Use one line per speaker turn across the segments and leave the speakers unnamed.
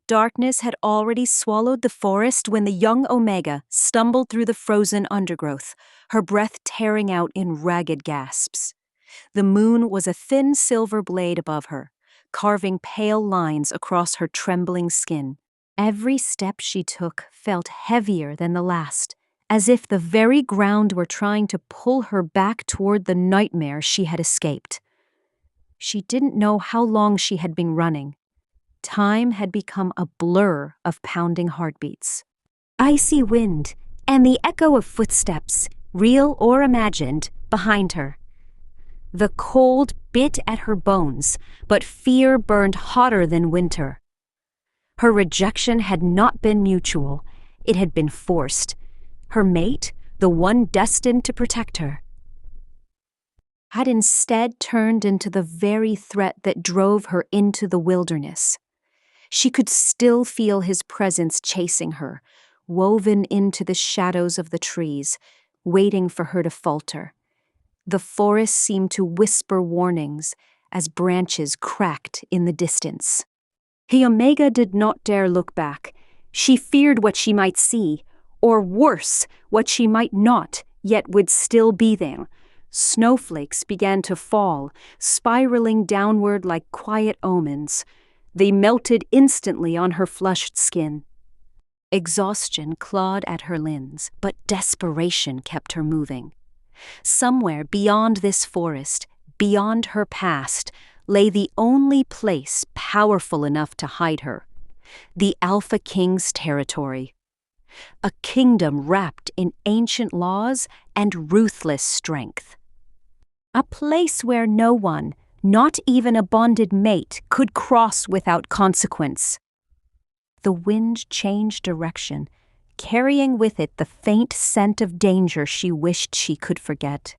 Darkness had already swallowed the forest when the young Omega stumbled through the frozen undergrowth, her breath tearing out in ragged gasps. The moon was a thin silver blade above her, carving pale lines across her trembling skin. Every step she took felt heavier than the last, as if the very ground were trying to pull her back toward the nightmare she had escaped. She didn't know how long she had been running. Time had become a blur of pounding heartbeats. Icy wind, and the echo of footsteps, real or imagined, behind her. The cold bit at her bones, but fear burned hotter than winter. Her rejection had not been mutual, it had been forced. Her mate, the one destined to protect her, had instead turned into the very threat that drove her into the wilderness. She could still feel his presence chasing her, woven into the shadows of the trees, waiting for her to falter. The forest seemed to whisper warnings as branches cracked in the distance. The Omega did not dare look back. She feared what she might see, or worse, what she might not, yet would still be there. Snowflakes began to fall, spiraling downward like quiet omens. They melted instantly on her flushed skin. Exhaustion clawed at her limbs, but desperation kept her moving. Somewhere beyond this forest, beyond her past, lay the only place powerful enough to hide her: the Alpha King's territory. A kingdom wrapped in ancient laws and ruthless strength. A place where no one, not even a bonded mate, could cross without consequence. The wind changed direction, carrying with it the faint scent of danger she wished she could forget.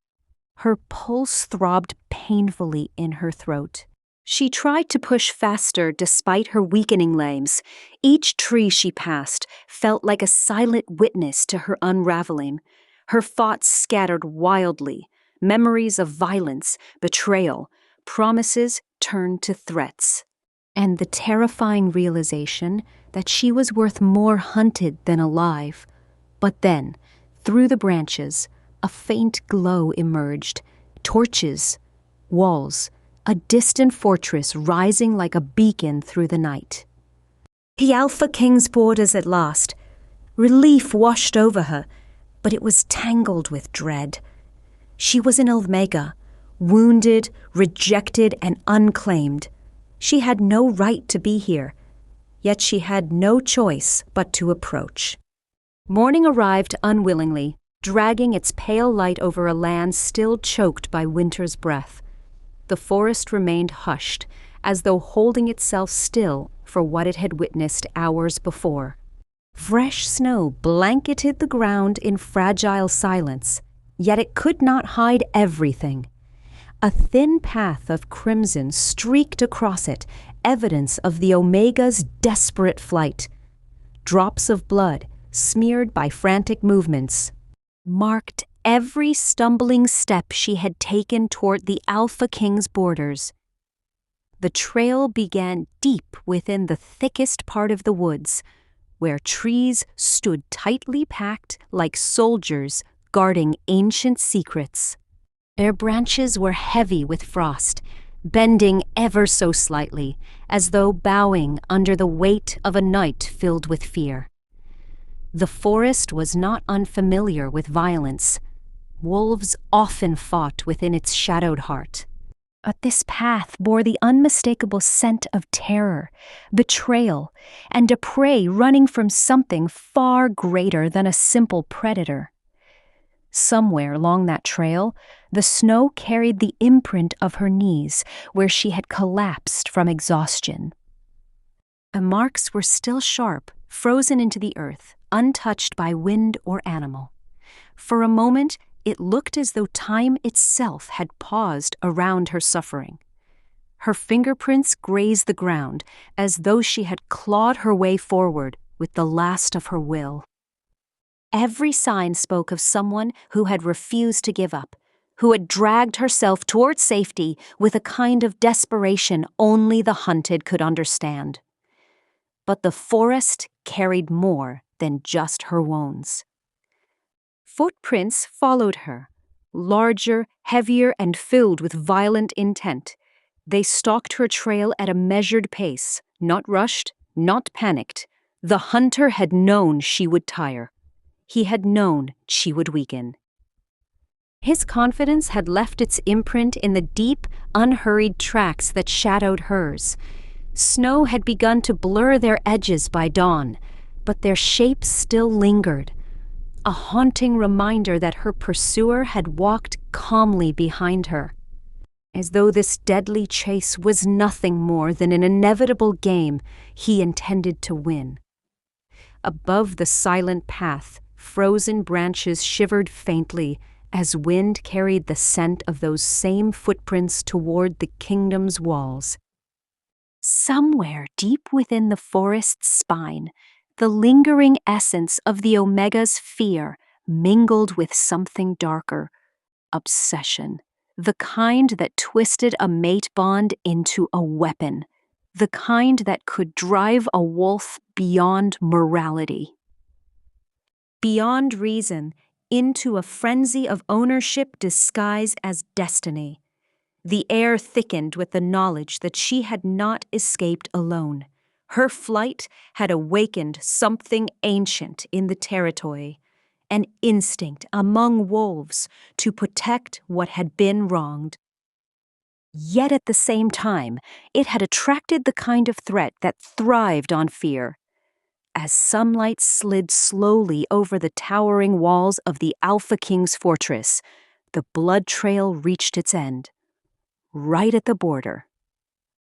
Her pulse throbbed painfully in her throat. She tried to push faster despite her weakening limbs. Each tree she passed felt like a silent witness to her unraveling. Her thoughts scattered wildly, memories of violence, betrayal, promises turned to threats. And the terrifying realization that she was worth more hunted than alive. But then, through the branches, a faint glow emerged. Torches, walls, a distant fortress rising like a beacon through the night. The Alpha King's borders at last. Relief washed over her, but it was tangled with dread. She was an Omega, wounded, rejected, and unclaimed. She had no right to be here, yet she had no choice but to approach. Morning arrived unwillingly, dragging its pale light over a land still choked by winter's breath. The forest remained hushed, as though holding itself still for what it had witnessed hours before. Fresh snow blanketed the ground in fragile silence, yet it could not hide everything. A thin path of crimson streaked across it, evidence of the Omega's desperate flight. Drops of blood, smeared by frantic movements, marked every stumbling step she had taken toward the Alpha King's borders. The trail began deep within the thickest part of the woods, where trees stood tightly packed like soldiers guarding ancient secrets. Their branches were heavy with frost, bending ever so slightly, as though bowing under the weight of a night filled with fear. The forest was not unfamiliar with violence. Wolves often fought within its shadowed heart. But this path bore the unmistakable scent of terror, betrayal, and a prey running from something far greater than a simple predator. Somewhere along that trail, the snow carried the imprint of her knees, where she had collapsed from exhaustion. The marks were still sharp, frozen into the earth, untouched by wind or animal. For a moment, it looked as though time itself had paused around her suffering. Her fingerprints grazed the ground, as though she had clawed her way forward with the last of her will. Every sign spoke of someone who had refused to give up, who had dragged herself toward safety with a kind of desperation only the hunted could understand. but the forest carried more than just her wounds. Footprints followed her, larger, heavier, and filled with violent intent. They stalked her trail at a measured pace, not rushed, not panicked. The hunter had known she would tire. He had known she would weaken. His confidence had left its imprint in the deep, unhurried tracks that shadowed hers. Snow had begun to blur their edges by dawn, but their shapes still lingered, a haunting reminder that her pursuer had walked calmly behind her, as though this deadly chase was nothing more than an inevitable game he intended to win. Above the silent path, frozen branches shivered faintly as wind carried the scent of those same footprints toward the kingdom's walls. Somewhere deep within the forest's spine, the lingering essence of the Omega's fear mingled with something darker, obsession, the kind that twisted a mate bond into a weapon, the kind that could drive a wolf beyond morality, beyond reason, into a frenzy of ownership disguised as destiny. The air thickened with the knowledge that she had not escaped alone. Her flight had awakened something ancient in the territory, an instinct among wolves to protect what had been wronged. Yet at the same time, it had attracted the kind of threat that thrived on fear. As sunlight slid slowly over the towering walls of the Alpha King's fortress, the blood trail reached its end, right at the border.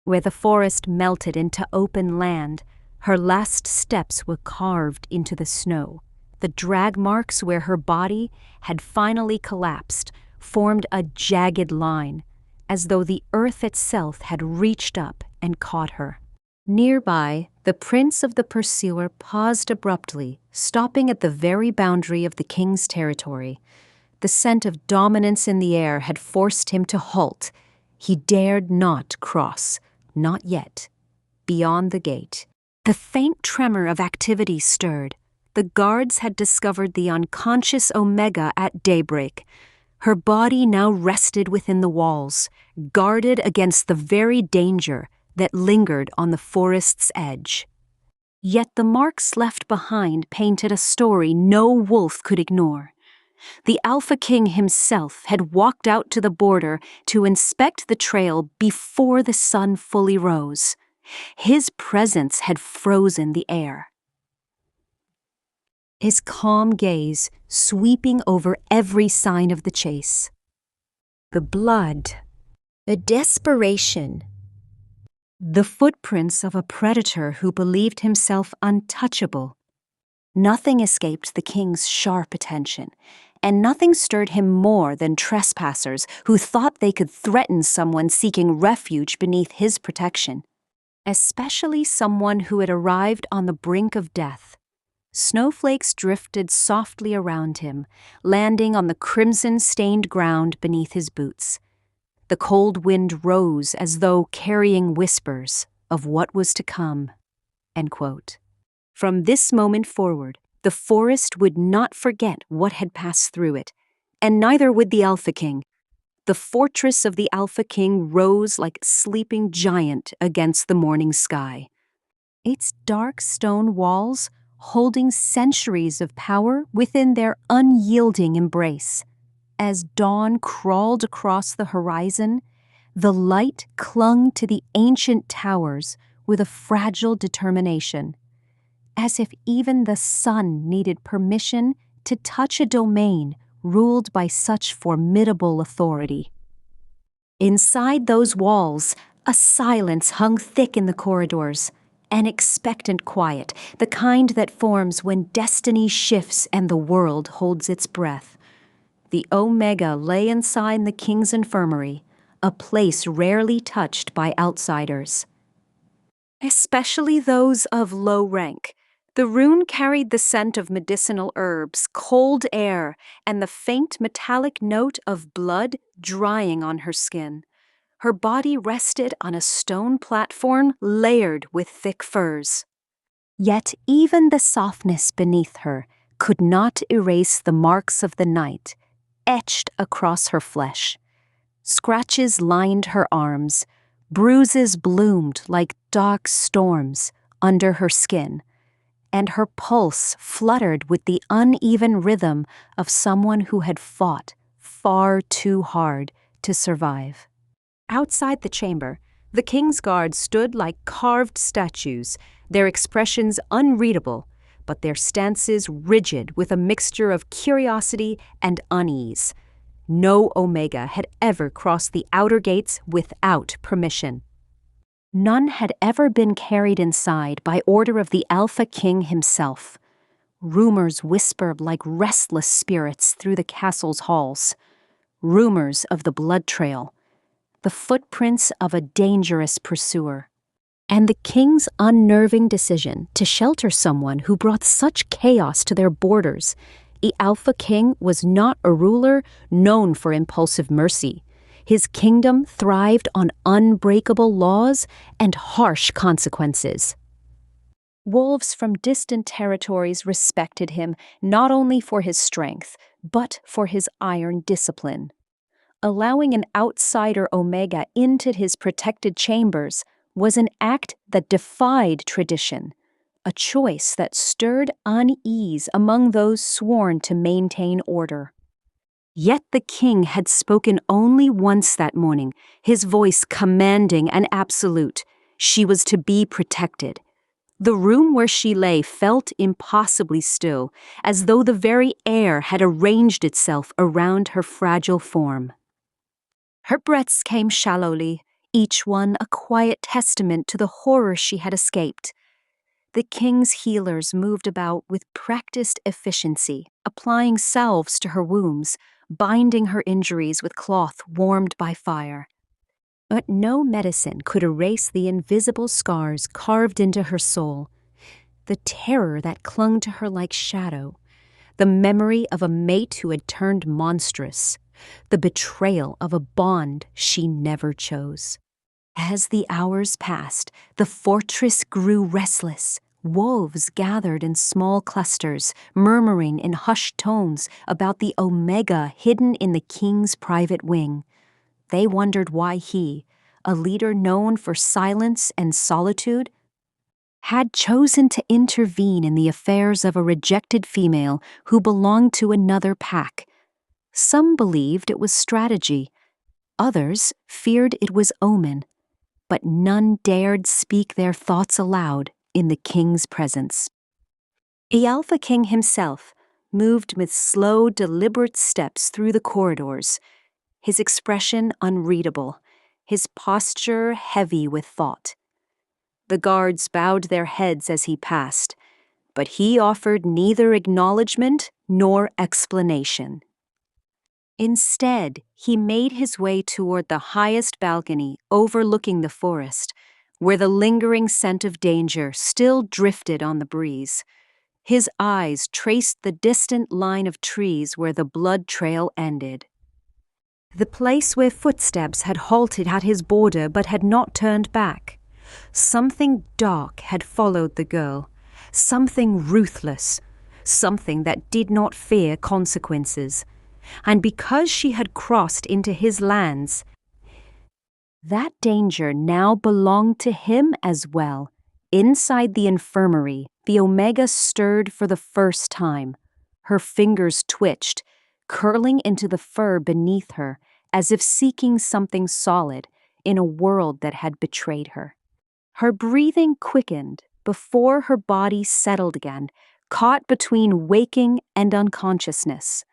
Where the forest melted into open land, her last steps were carved into the snow. The drag marks where her body had finally collapsed formed a jagged line, as though the earth itself had reached up and caught her. Nearby, the prince of the pursuer paused abruptly, stopping at the very boundary of the king's territory. The scent of dominance in the air had forced him to halt. He dared not cross, not yet, beyond the gate. The faint tremor of activity stirred. The guards had discovered the unconscious Omega at daybreak. Her body now rested within the walls, guarded against the very danger that lingered on the forest's edge. Yet the marks left behind painted a story no wolf could ignore. The Alpha King himself had walked out to the border to inspect the trail before the sun fully rose. His presence had frozen the air. His calm gaze sweeping over every sign of the chase. The blood, the desperation, the footprints of a predator who believed himself untouchable. Nothing escaped the king's sharp attention, and nothing stirred him more than trespassers who thought they could threaten someone seeking refuge beneath his protection, especially someone who had arrived on the brink of death. Snowflakes drifted softly around him, landing on the crimson-stained ground beneath his boots. The cold wind rose as though carrying whispers of what was to come. End quote. From this moment forward, the forest would not forget what had passed through it, and neither would the Alpha King. The fortress of the Alpha King rose like a sleeping giant against the morning sky. Its dark stone walls holding centuries of power within their unyielding embrace. As dawn crawled across the horizon, the light clung to the ancient towers with a fragile determination, as if even the sun needed permission to touch a domain ruled by such formidable authority. Inside those walls, a silence hung thick in the corridors, an expectant quiet, the kind that forms when destiny shifts and the world holds its breath. The Omega lay inside the king's infirmary, a place rarely touched by outsiders, especially those of low rank. The rune carried the scent of medicinal herbs, cold air, and the faint metallic note of blood drying on her skin. Her body rested on a stone platform layered with thick furs. Yet even the softness beneath her could not erase the marks of the night, etched across her flesh. Scratches lined her arms, bruises bloomed like dark storms under her skin, and her pulse fluttered with the uneven rhythm of someone who had fought far too hard to survive. Outside the chamber, the king's guards stood like carved statues, their expressions unreadable, but their stances rigid with a mixture of curiosity and unease. No Omega had ever crossed the outer gates without permission. None had ever been carried inside by order of the Alpha King himself. Rumors whispered like restless spirits through the castle's halls. Rumors of the blood trail, the footprints of a dangerous pursuer, and the king's unnerving decision to shelter someone who brought such chaos to their borders. The Alpha King was not a ruler known for impulsive mercy. His kingdom thrived on unbreakable laws and harsh consequences. Wolves from distant territories respected him not only for his strength, but for his iron discipline. Allowing an outsider Omega into his protected chambers was an act that defied tradition, a choice that stirred unease among those sworn to maintain order. Yet the king had spoken only once that morning, his voice commanding and absolute. She was to be protected. The room where she lay felt impossibly still, as though the very air had arranged itself around her fragile form. Her breaths came shallowly, each one a quiet testament to the horror she had escaped. The king's healers moved about with practiced efficiency, applying salves to her wounds, binding her injuries with cloth warmed by fire. But no medicine could erase the invisible scars carved into her soul, the terror that clung to her like shadow, the memory of a mate who had turned monstrous, the betrayal of a bond she never chose. As the hours passed, the fortress grew restless. Wolves gathered in small clusters, murmuring in hushed tones about the Omega hidden in the king's private wing. They wondered why he, a leader known for silence and solitude, had chosen to intervene in the affairs of a rejected female who belonged to another pack. Some believed it was strategy, others feared it was omen, but none dared speak their thoughts aloud in the king's presence. The Alpha King himself moved with slow, deliberate steps through the corridors, his expression unreadable, his posture heavy with thought. The guards bowed their heads as he passed, but he offered neither acknowledgement nor explanation. Instead, he made his way toward the highest balcony overlooking the forest, where the lingering scent of danger still drifted on the breeze. His eyes traced the distant line of trees where the blood trail ended. The place where footsteps had halted at his border but had not turned back. Something dark had followed the girl, something ruthless, something that did not fear consequences. And because she had crossed into his lands, that danger now belonged to him as well. Inside the infirmary, the Omega stirred for the first time. Her fingers twitched, curling into the fur beneath her, as if seeking something solid in a world that had betrayed her. Her breathing quickened before her body settled again, caught between waking and unconsciousness.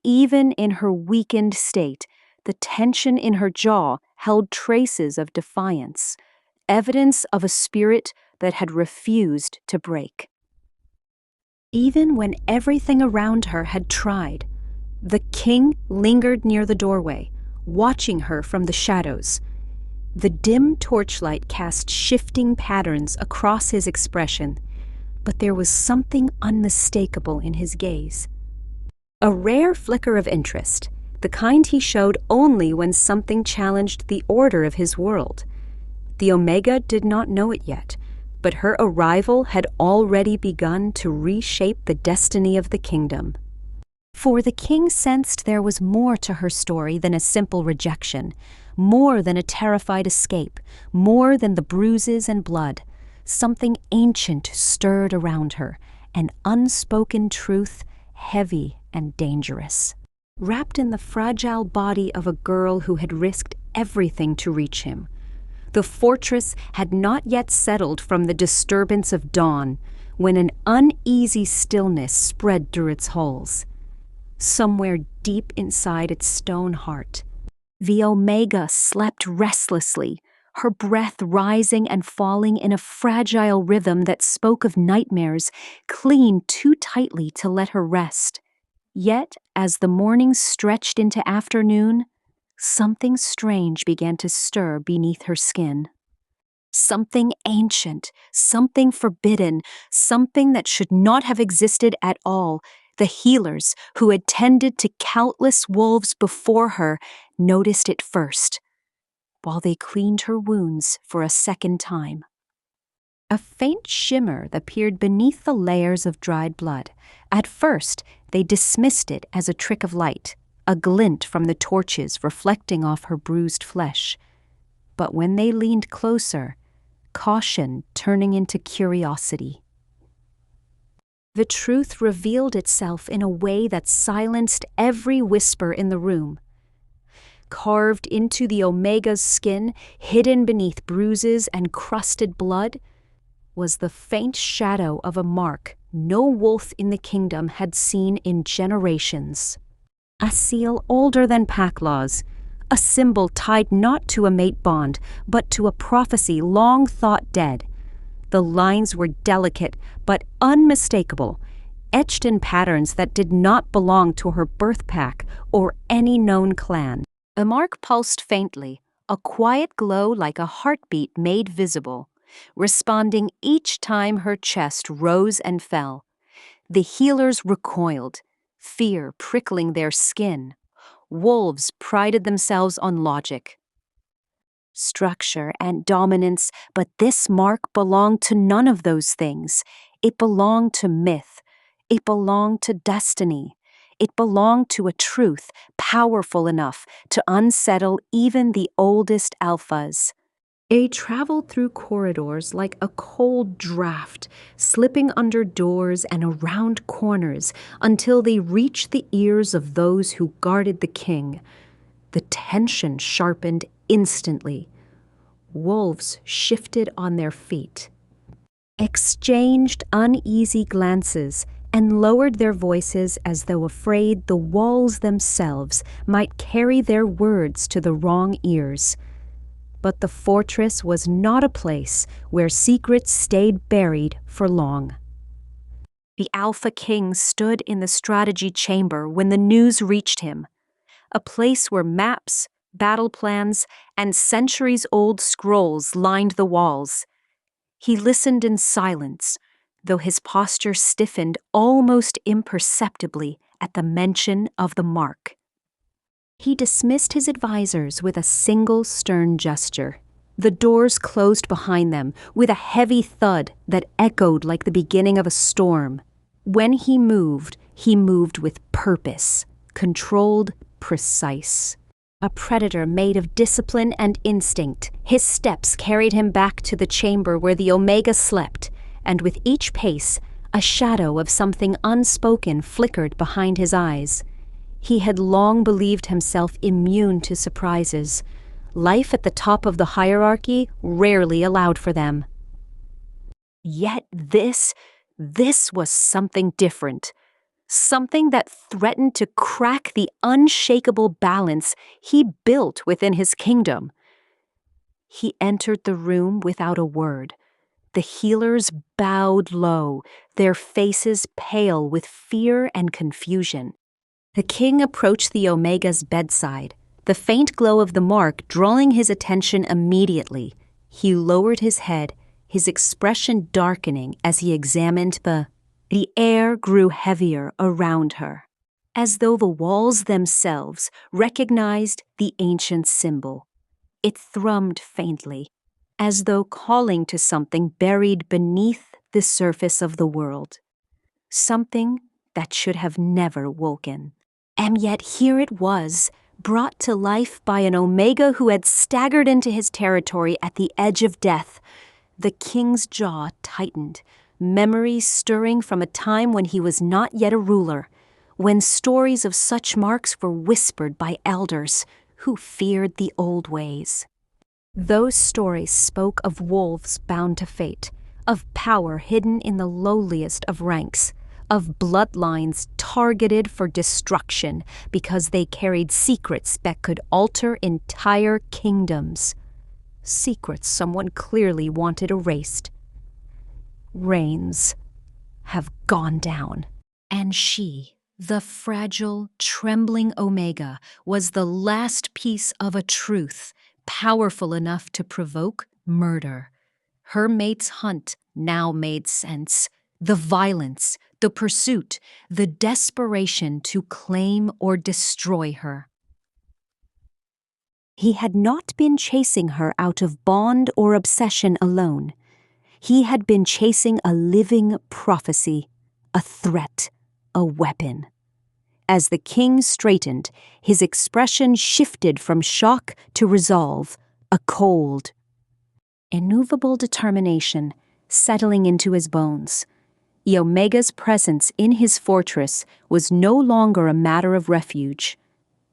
Even in her weakened state, the tension in her jaw held traces of defiance, evidence of a spirit that had refused to break. Even when everything around her had tried, the king lingered near the doorway, watching her from the shadows. The dim torchlight cast shifting patterns across his expression, but there was something unmistakable in his gaze. A rare flicker of interest, the kind he showed only when something challenged the order of his world. The Omega did not know it yet, but her arrival had already begun to reshape the destiny of the kingdom. For the king sensed there was more to her story than a simple rejection, more than a terrified escape, more than the bruises and blood. Something ancient stirred around her, an unspoken truth, heavy and dangerous, wrapped in the fragile body of a girl who had risked everything to reach him. The fortress had not yet settled from the disturbance of dawn, when an uneasy stillness spread through its halls. Somewhere deep inside its stone heart, the Omega slept restlessly, her breath rising and falling in a fragile rhythm that spoke of nightmares, clean too tightly to let her rest. Yet, as the morning stretched into afternoon, something strange began to stir beneath her skin. Something ancient, something forbidden, something that should not have existed at all. The healers, who had tended to countless wolves before her, noticed it first, while they cleaned her wounds for a second time. A faint shimmer appeared beneath the layers of dried blood. At first, they dismissed it as a trick of light, a glint from the torches reflecting off her bruised flesh. But when they leaned closer, caution turning into curiosity, the truth revealed itself in a way that silenced every whisper in the room. Carved into the Omega's skin, hidden beneath bruises and crusted blood, was the faint shadow of a mark no wolf in the kingdom had seen in generations. A seal older than pack laws, a symbol tied not to a mate bond, but to a prophecy long thought dead. The lines were delicate but unmistakable, etched in patterns that did not belong to her birth pack or any known clan. The mark pulsed faintly, a quiet glow like a heartbeat made visible, responding each time her chest rose and fell. The healers recoiled, fear prickling their skin. Wolves prided themselves on logic, structure, and dominance, but this mark belonged to none of those things. It belonged to myth. It belonged to destiny. It belonged to a truth powerful enough to unsettle even the oldest alphas. They traveled through corridors like a cold draft, slipping under doors and around corners until they reached the ears of those who guarded the king. The tension sharpened instantly. Wolves shifted on their feet, exchanged uneasy glances, and lowered their voices as though afraid the walls themselves might carry their words to the wrong ears. But the fortress was not a place where secrets stayed buried for long. The Alpha King stood in the strategy chamber when the news reached him, a place where maps, battle plans, and centuries-old scrolls lined the walls. He listened in silence, though his posture stiffened almost imperceptibly at the mention of the mark. He dismissed his advisors with a single stern gesture. The doors closed behind them with a heavy thud that echoed like the beginning of a storm. When he moved with purpose, controlled, precise. A predator made of discipline and instinct, his steps carried him back to the chamber where the Omega slept, and with each pace, a shadow of something unspoken flickered behind his eyes. He had long believed himself immune to surprises. Life at the top of the hierarchy rarely allowed for them. Yet this was something different. Something that threatened to crack the unshakable balance he built within his kingdom. He entered the room without a word. The healers bowed low, their faces pale with fear and confusion. The king approached the Omega's bedside, the faint glow of the mark drawing his attention immediately. He lowered his head, his expression darkening as he examined the air grew heavier around her, as though the walls themselves recognized the ancient symbol. It thrummed faintly, as though calling to something buried beneath the surface of the world, something that should have never woken. And yet here it was, brought to life by an Omega who had staggered into his territory at the edge of death. The king's jaw tightened, memories stirring from a time when he was not yet a ruler, when stories of such marks were whispered by elders who feared the old ways. Those stories spoke of wolves bound to fate, of power hidden in the lowliest of ranks, of bloodlines targeted for destruction because they carried secrets that could alter entire kingdoms. Secrets someone clearly wanted erased. Reigns have gone down. And she, the fragile, trembling Omega, was the last piece of a truth powerful enough to provoke murder. Her mate's hunt now made sense. The violence, the pursuit, the desperation to claim or destroy her. He had not been chasing her out of bond or obsession alone. He had been chasing a living prophecy, a threat, a weapon. As the king straightened, his expression shifted from shock to resolve, a cold, immovable determination settling into his bones. The Omega's presence in his fortress was no longer a matter of refuge.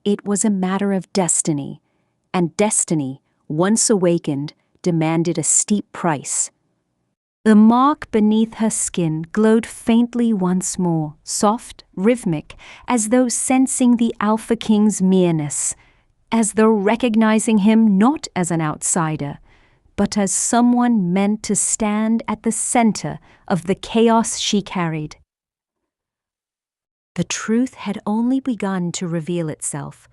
It was a matter of destiny, and destiny, once awakened, demanded a steep price. The mark beneath her skin glowed faintly once more, soft, rhythmic, as though sensing the Alpha King's nearness, as though recognizing him not as an outsider, but as someone meant to stand at the center of the chaos she carried. The truth had only begun to reveal itself,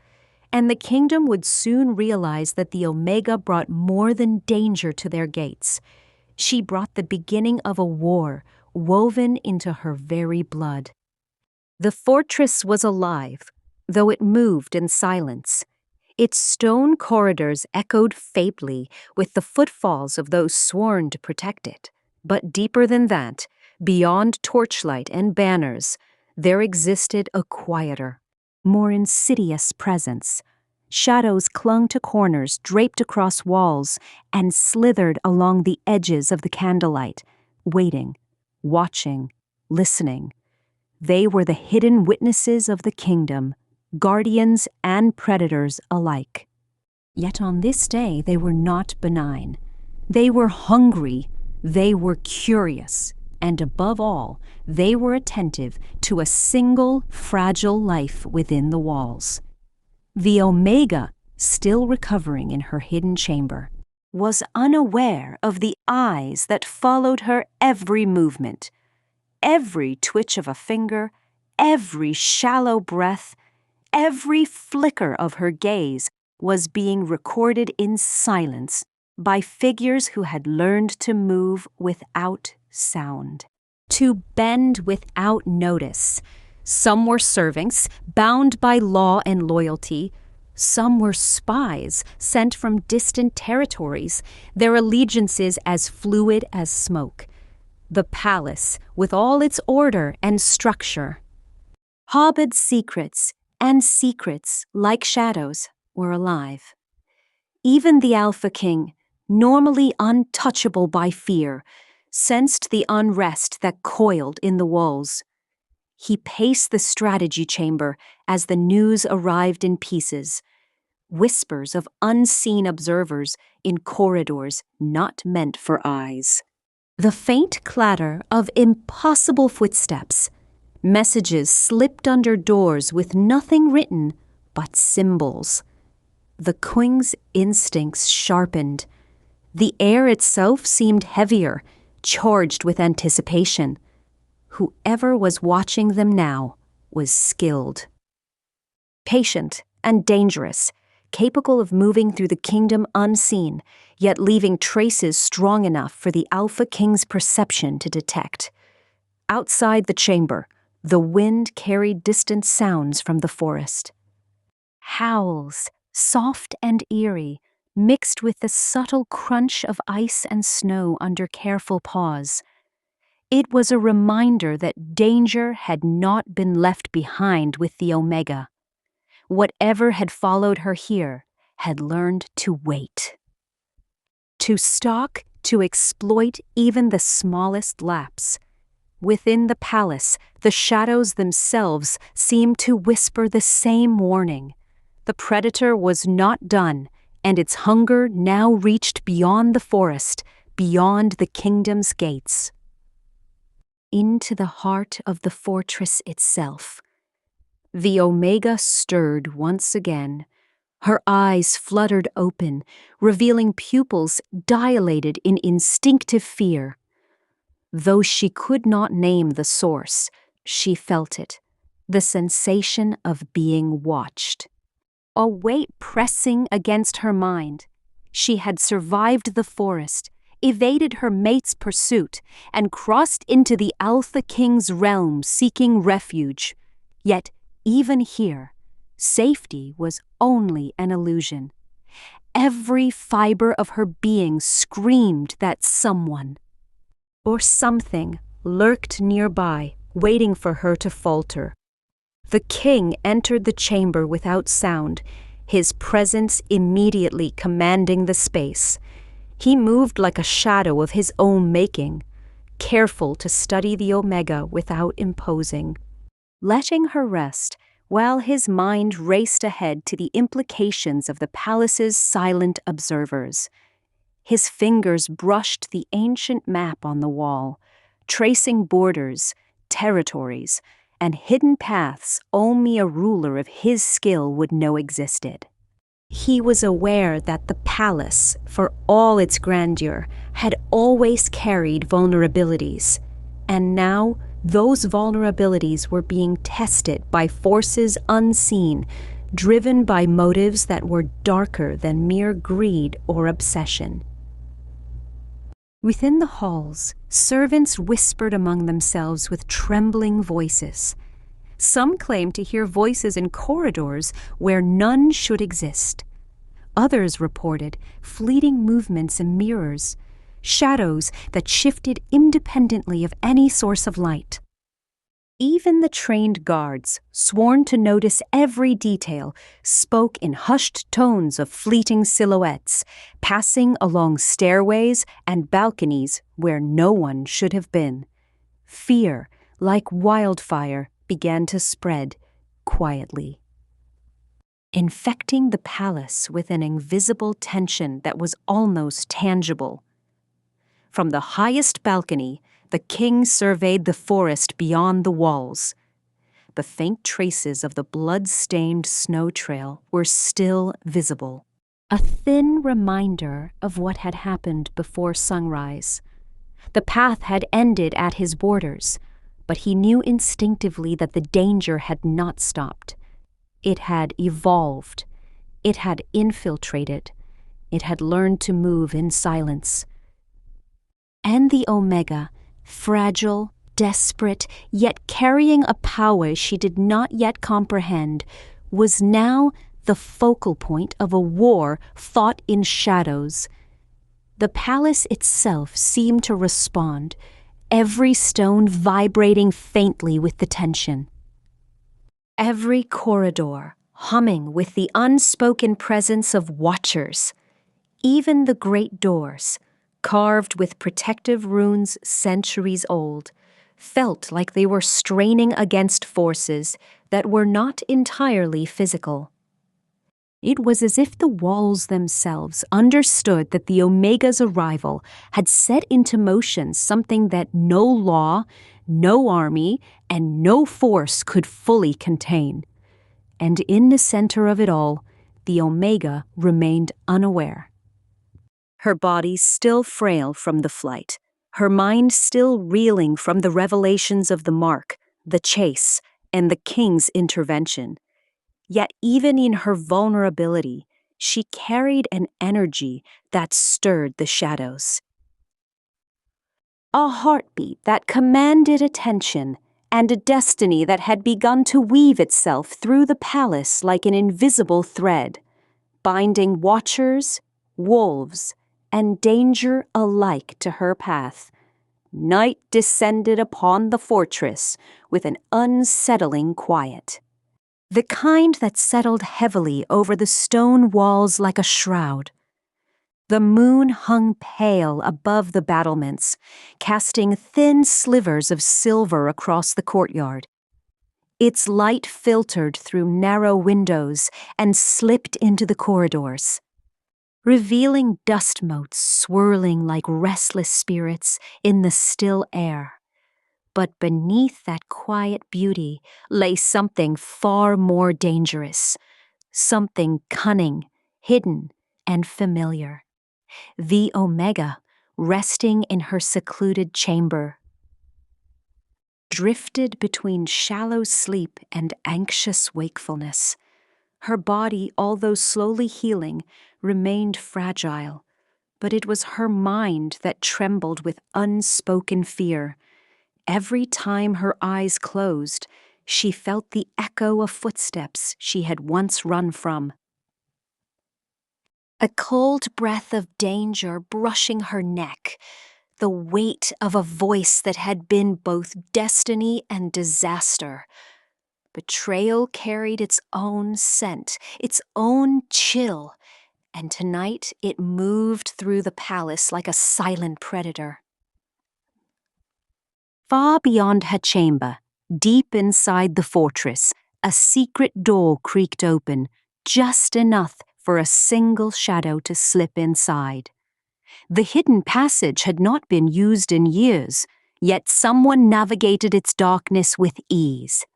and the kingdom would soon realize that the Omega brought more than danger to their gates. She brought the beginning of a war woven into her very blood. The fortress was alive, though it moved in silence. Its stone corridors echoed faintly with the footfalls of those sworn to protect it. But deeper than that, beyond torchlight and banners, there existed a quieter, more insidious presence. Shadows clung to corners draped across walls and slithered along the edges of the candlelight, waiting, watching, listening. They were the hidden witnesses of the kingdom, guardians and predators alike. Yet on this day they were not benign. They were hungry, they were curious, and above all, they were attentive to a single fragile life within the walls. The Omega, still recovering in her hidden chamber, was unaware of the eyes that followed her every movement, every twitch of a finger, every shallow breath, every flicker of her gaze was being recorded in silence by figures who had learned to move without sound, to bend without notice. Some were servants, bound by law and loyalty. Some were spies, sent from distant territories, their allegiances as fluid as smoke. The palace, with all its order and structure, harbored secrets, and secrets, like shadows, were alive. Even the Alpha King, normally untouchable by fear, sensed the unrest that coiled in the walls. He paced the strategy chamber as the news arrived in pieces, whispers of unseen observers in corridors not meant for eyes. The faint clatter of impossible footsteps, messages slipped under doors with nothing written but symbols. The Queen's instincts sharpened. The air itself seemed heavier, charged with anticipation. Whoever was watching them now was skilled, patient, and dangerous, capable of moving through the kingdom unseen, yet leaving traces strong enough for the Alpha King's perception to detect. Outside the chamber, the wind carried distant sounds from the forest. Howls, soft and eerie, mixed with the subtle crunch of ice and snow under careful paws. It was a reminder that danger had not been left behind with the Omega. Whatever had followed her here had learned to wait. To stalk, to exploit even the smallest lapse. Within the palace, the shadows themselves seemed to whisper the same warning. The predator was not done, and its hunger now reached beyond the forest, beyond the kingdom's gates. Into the heart of the fortress itself. The Omega stirred once again. Her eyes fluttered open, revealing pupils dilated in instinctive fear. Though she could not name the source, she felt it, the sensation of being watched. A weight pressing against her mind. She had survived the forest, evaded her mate's pursuit, and crossed into the Alpha King's realm seeking refuge. Yet, even here, safety was only an illusion. Every fiber of her being screamed that someone or something lurked nearby, waiting for her to falter. The king entered the chamber without sound, his presence immediately commanding the space. He moved like a shadow of his own making, careful to study the Omega without imposing. Letting her rest, while his mind raced ahead to the implications of the palace's silent observers. His fingers brushed the ancient map on the wall, tracing borders, territories, and hidden paths only a ruler of his skill would know existed. He was aware that the palace, for all its grandeur, had always carried vulnerabilities, and now those vulnerabilities were being tested by forces unseen, driven by motives that were darker than mere greed or obsession. Within the halls, servants whispered among themselves with trembling voices. Some claimed to hear voices in corridors where none should exist. Others reported fleeting movements in mirrors, shadows that shifted independently of any source of light. Even the trained guards, sworn to notice every detail, spoke in hushed tones of fleeting silhouettes, passing along stairways and balconies where no one should have been. Fear, like wildfire, began to spread quietly, infecting the palace with an invisible tension that was almost tangible. From the highest balcony, the king surveyed the forest beyond the walls. The faint traces of the blood-stained snow trail were still visible, a thin reminder of what had happened before sunrise. The path had ended at his borders, but he knew instinctively that the danger had not stopped. It had evolved. It had infiltrated. It had learned to move in silence. And the Omega, fragile, desperate, yet carrying a power she did not yet comprehend, was now the focal point of a war fought in shadows. The palace itself seemed to respond, every stone vibrating faintly with the tension. Every corridor humming with the unspoken presence of watchers. Even the great doors, carved with protective runes centuries old, felt like they were straining against forces that were not entirely physical. It was as if the walls themselves understood that the Omega's arrival had set into motion something that no law, no army, and no force could fully contain. And in the center of it all, the Omega remained unaware. Her body still frail from the flight, her mind still reeling from the revelations of the mark, the chase, and the king's intervention. Yet even in her vulnerability, she carried an energy that stirred the shadows. A heartbeat that commanded attention, and a destiny that had begun to weave itself through the palace like an invisible thread, binding watchers, wolves, and danger alike to her path. Night descended upon the fortress with an unsettling quiet. The kind that settled heavily over the stone walls like a shroud. The moon hung pale above the battlements, casting thin slivers of silver across the courtyard. Its light filtered through narrow windows and slipped into the corridors, revealing dust motes swirling like restless spirits in the still air. But beneath that quiet beauty lay something far more dangerous, something cunning, hidden, and familiar. The Omega, resting in her secluded chamber, drifted between shallow sleep and anxious wakefulness. Her body, although slowly healing, remained fragile, but it was her mind that trembled with unspoken fear. Every time her eyes closed, she felt the echo of footsteps she had once run from. A cold breath of danger brushing her neck, the weight of a voice that had been both destiny and disaster. Betrayal carried its own scent, its own chill, and tonight it moved through the palace like a silent predator. Far beyond her chamber, deep inside the fortress, a secret door creaked open, just enough for a single shadow to slip inside. The hidden passage had not been used in years, yet someone navigated its darkness with ease.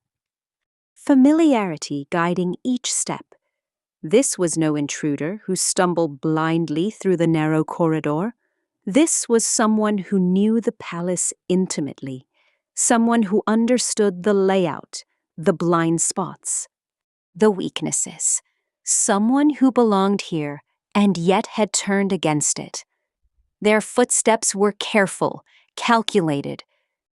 Familiarity guiding each step. This was no intruder who stumbled blindly through the narrow corridor. This was someone who knew the palace intimately, someone who understood the layout, the blind spots, the weaknesses, someone who belonged here and yet had turned against it. Their footsteps were careful, calculated.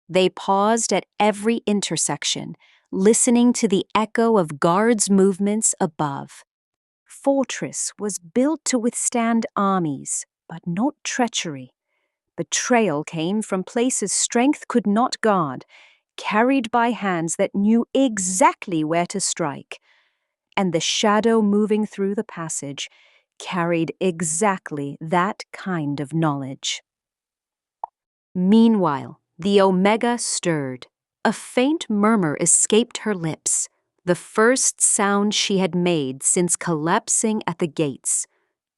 They paused at every intersection, listening to the echo of guards' movements above. Fortress was built to withstand armies, but not treachery. Betrayal came from places strength could not guard, carried by hands that knew exactly where to strike. And the shadow moving through the passage carried exactly that kind of knowledge. Meanwhile, the Omega stirred. A faint murmur escaped her lips, the first sound she had made since collapsing at the gates.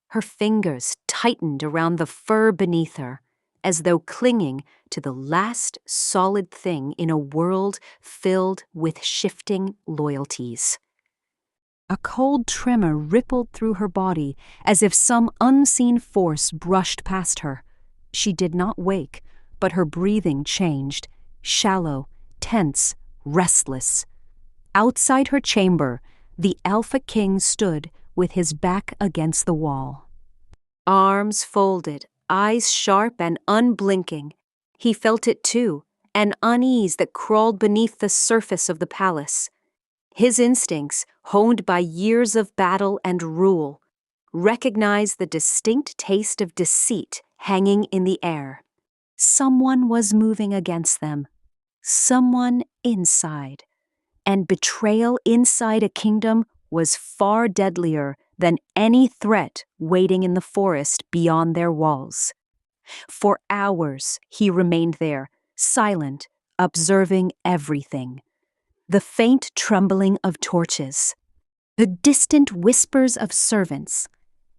Her fingers tightened around the fur beneath her, as though clinging to the last solid thing in a world filled with shifting loyalties. A cold tremor rippled through her body as if some unseen force brushed past her. She did not wake, but her breathing changed, shallow, tense, restless. Outside her chamber, the Alpha King stood with his back against the wall. Arms folded, eyes sharp and unblinking. He felt it too, an unease that crawled beneath the surface of the palace. His instincts, honed by years of battle and rule, recognized the distinct taste of deceit hanging in the air. Someone was moving against them. Someone inside. And betrayal inside a kingdom was far deadlier than any threat waiting in the forest beyond their walls. For hours he remained there, silent, observing everything. The faint trembling of torches, the distant whispers of servants,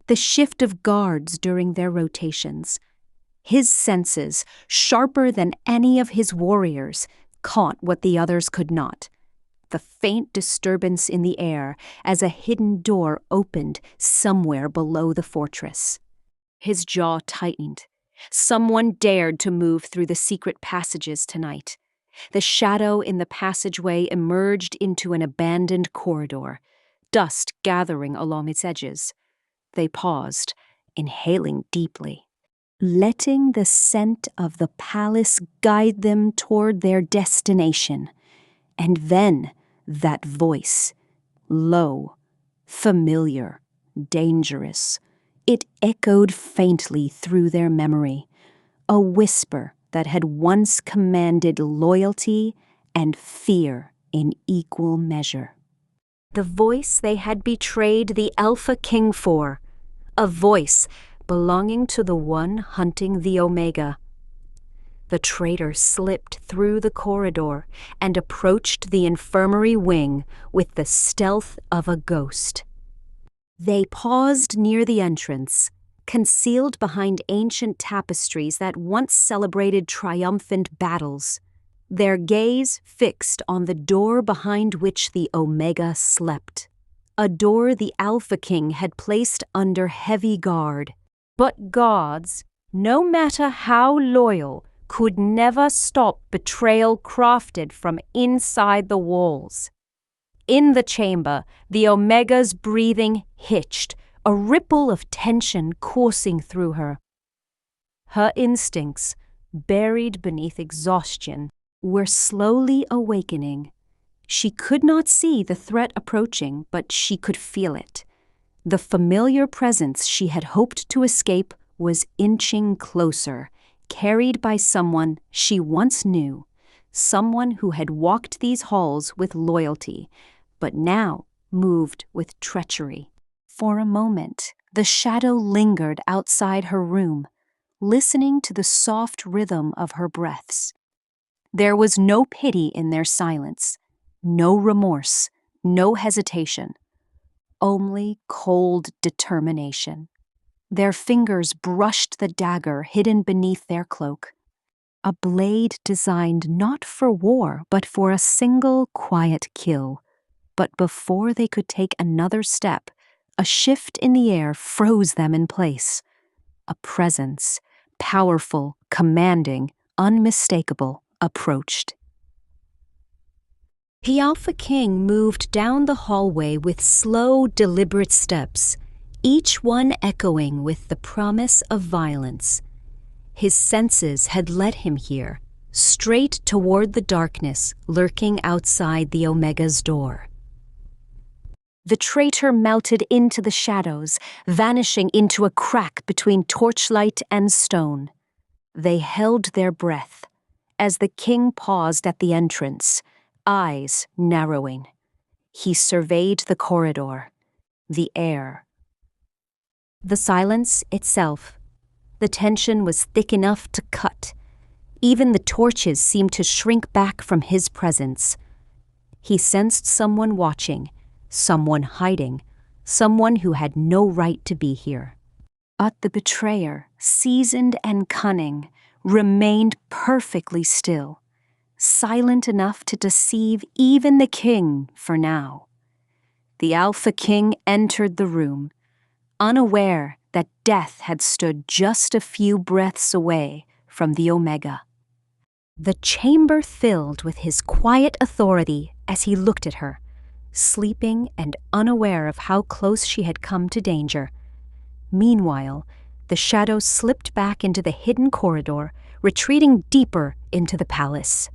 the shift of guards during their rotations. His senses, sharper than any of his warriors, caught what the others could not. The faint disturbance in the air as a hidden door opened somewhere below the fortress. His jaw tightened. Someone dared to move through the secret passages tonight. The shadow in the passageway emerged into an abandoned corridor, dust gathering along its edges. They paused, inhaling deeply, letting the scent of the palace guide them toward their destination. And then that voice, low, familiar, dangerous. It echoed faintly through their memory, a whisper that had once commanded loyalty and fear in equal measure. The voice they had betrayed the Alpha King for, a voice belonging to the one hunting the Omega. The traitor slipped through the corridor and approached the infirmary wing with the stealth of a ghost. They paused near the entrance, concealed behind ancient tapestries that once celebrated triumphant battles, their gaze fixed on the door behind which the Omega slept, a door the Alpha King had placed under heavy guard. But gods, no matter how loyal, could never stop betrayal crafted from inside the walls. In the chamber, the Omega's breathing hitched, a ripple of tension coursing through her. Her instincts, buried beneath exhaustion, were slowly awakening. She could not see the threat approaching, but she could feel it. The familiar presence she had hoped to escape was inching closer, carried by someone she once knew, someone who had walked these halls with loyalty, but now moved with treachery. For a moment, the shadow lingered outside her room, listening to the soft rhythm of her breaths. There was no pity in their silence, no remorse, no hesitation, only cold determination. Their fingers brushed the dagger hidden beneath their cloak, a blade designed not for war but for a single quiet kill. But before they could take another step, a shift in the air froze them in place. A presence, powerful, commanding, unmistakable, approached. The Alpha King moved down the hallway with slow, deliberate steps, each one echoing with the promise of violence. His senses had led him here, straight toward the darkness lurking outside the Omega's door. The traitor melted into the shadows, vanishing into a crack between torchlight and stone. They held their breath as the king paused at the entrance, eyes narrowing. He surveyed the corridor, the air. The silence itself. The tension was thick enough to cut. Even the torches seemed to shrink back from his presence. He sensed someone watching, someone hiding, someone who had no right to be here. But the betrayer, seasoned and cunning, remained perfectly still, silent enough to deceive even the king for now. The Alpha King entered the room, unaware that death had stood just a few breaths away from the Omega. The chamber filled with his quiet authority as he looked at her, sleeping and unaware of how close she had come to danger. Meanwhile, the shadow slipped back into the hidden corridor, retreating deeper into the palace.